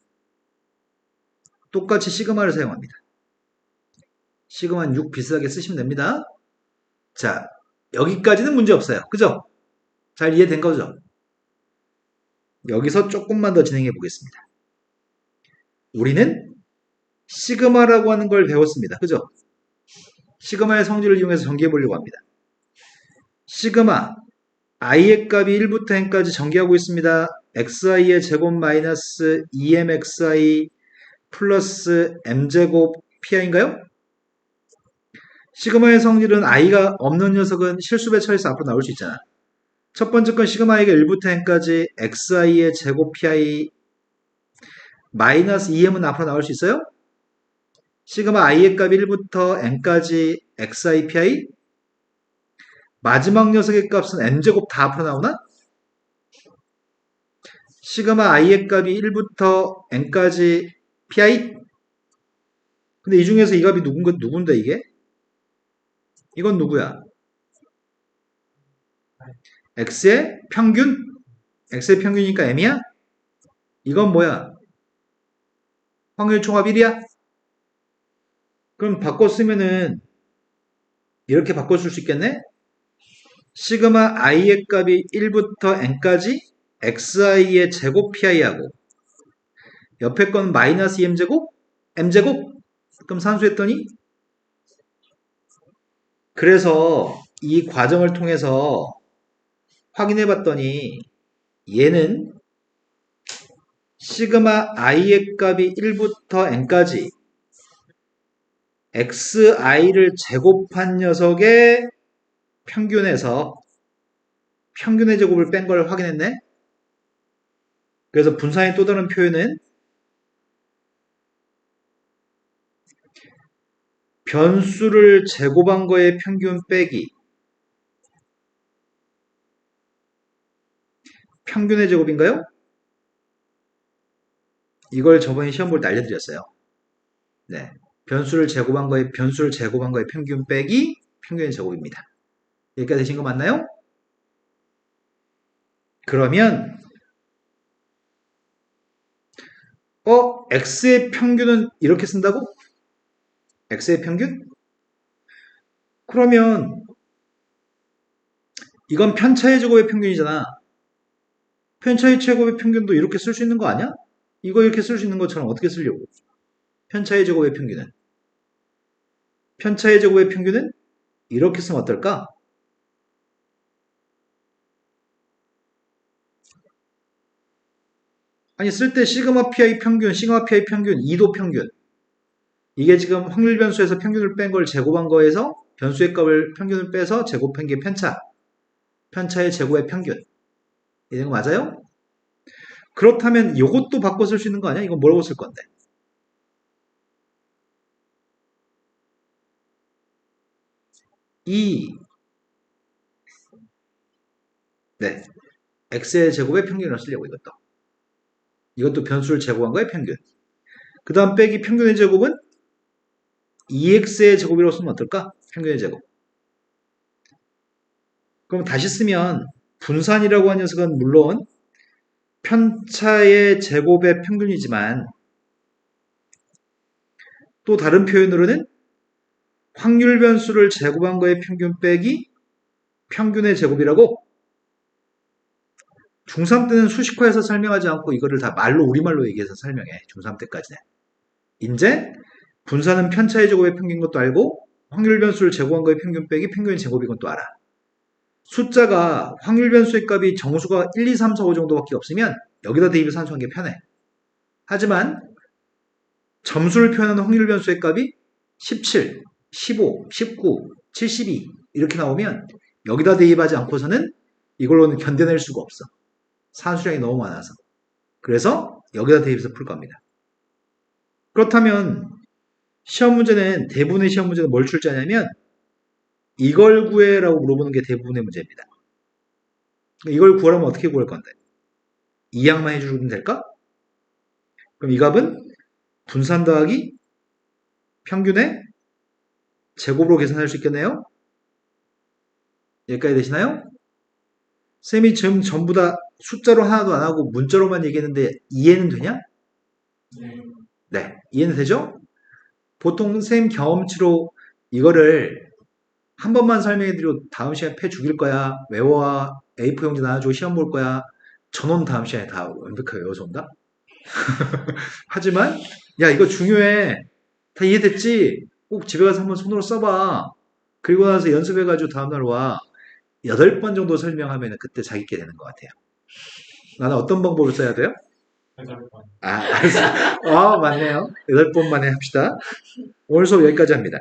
똑같이 시그마를 사용합니다. 시그마는 6 비슷하게 쓰시면 됩니다. 자, 여기까지는 문제 없어요. 그죠? 잘 이해된 거죠? 여기서 조금만 더 진행해 보겠습니다. 우리는 시그마라고 하는 걸 배웠습니다. 그죠? 시그마의 성질을 이용해서 전개해 보려고 합니다. 시그마 i의 값이 1부터 n까지 전개하고 있습니다. xi의 제곱 마이너스 2mxi 플러스 m제곱 pi인가요? 시그마의 성질은 i가 없는 녀석은 실수배 처리해서 앞으로 나올 수 있잖아. 첫 번째 건 시그마 i가 1부터 n까지 xi의 제곱 pi 마이너스 2m은 앞으로 나올 수 있어요? 시그마 i의 값이 1부터 n까지 xi pi 마지막 녀석의 값은 m제곱 다 앞으로 나오나? 시그마 i의 값이 1부터 n까지 pi 근데 이 중에서 이 값이 누군데 이게? 이건 누구야? x의 평균? x의 평균이니까 m이야? 이건 뭐야? 확률 총합 1이야? 그럼 바꿔 쓰면은 이렇게 바꿔 쓸 수 있겠네? 시그마 i의 값이 1부터 n까지 xi의 제곱 pi하고 옆에 건 마이너스 2m제곱? m제곱? 그럼 산수했더니 그래서 이 과정을 통해서 확인해 봤더니 얘는 시그마 i의 값이 1부터 n까지 xi를 제곱한 녀석의 평균에서 평균의 제곱을 뺀 걸 확인했네. 그래서 분산의 또 다른 표현은 변수를 제곱한 거의 평균 빼기 평균의 제곱인가요? 이걸 저번에 시험 볼 때 알려드렸어요. 네, 변수를 제곱한 거의 평균 빼기 평균의 제곱입니다. 여기까지 되신 거 맞나요? 그러면 x의 평균은 이렇게 쓴다고? x의 평균? 그러면 이건 편차의 제곱의 평균이잖아. 편차의 제곱의 평균도 이렇게 쓸 수 있는 거 아니야? 이거 이렇게 쓸 수 있는 것처럼 어떻게 쓰려고? 편차의 제곱의 평균은? 편차의 제곱의 평균은 이렇게 쓰면 어떨까? 아니 쓸 때 시그마 pi 평균, 시그마 pi 평균, 2도 평균 이게 지금 확률 변수에서 평균을 뺀 걸 제곱한 거에서 변수의 값을 평균을 빼서 제곱한 게 편차. 편차의 제곱의 평균. 이런 거 맞아요? 그렇다면 이것도 바꿔 쓸 수 있는 거 아니야? 이건 뭐라고 쓸 건데? 네. x의 제곱의 평균을 쓰려고 이것도. 이것도 변수를 제곱한 거의 평균. 그 다음 빼기 평균의 제곱은 2x의 제곱이라고 쓰면 어떨까? 평균의 제곱. 그럼 다시 쓰면 분산이라고 하는 녀석은 물론 편차의 제곱의 평균이지만 또 다른 표현으로는 확률 변수를 제곱한 거의 평균 빼기 평균의 제곱이라고 중3 때는 수식화해서 설명하지 않고 이거를 다 말로 우리말로 얘기해서 설명해. 중3 때까지는. 이제 분산은 편차의 제곱의 평균인 것도 알고 확률 변수를 제곱한 거의 평균 빼기 평균의 제곱인 것도 알아. 숫자가 확률 변수의 값이 정수가 1, 2, 3, 4, 5 정도밖에 없으면 여기다 대입해서 산수하는 게 편해. 하지만 점수를 표현하는 확률 변수의 값이 17, 15, 19, 72 이렇게 나오면 여기다 대입하지 않고서는 이걸로는 견뎌낼 수가 없어. 산수량이 너무 많아서. 그래서 여기다 대입해서 풀 겁니다. 그렇다면 시험 문제는 대부분의 시험 문제는 뭘 출제하냐면 이걸 구해라고 물어보는 게 대부분의 문제입니다. 이걸 구하려면 어떻게 구할 건데? 이 양만 해주면 될까? 그럼 이 값은 분산 더하기 평균의 제곱으로 계산할 수 있겠네요? 여기까지 되시나요? 쌤이 지금 전부 다 숫자로 하나도 안 하고 문자로만 얘기했는데 이해는 되냐? 네. 네, 이해는 되죠? 보통 쌤 경험치로 이거를 한 번만 설명해드리고 다음 시간에 패 죽일 거야. 외워와 A4 용지 나눠줘. 시험 볼 거야. 전원 다음 시간에 다 완벽하게 외워서 온다? 하지만 야 이거 중요해. 다 이해됐지? 꼭 집에 가서 한번 손으로 써봐. 그리고 나서 연습해가지고 다음날 와. 8번 정도 설명하면 그때 자기께 되는 것 같아요. 나는 어떤 방법을 써야 돼요? 8번. 알았어. 맞네요. 8번 만에 합시다. 오늘 수업 여기까지 합니다.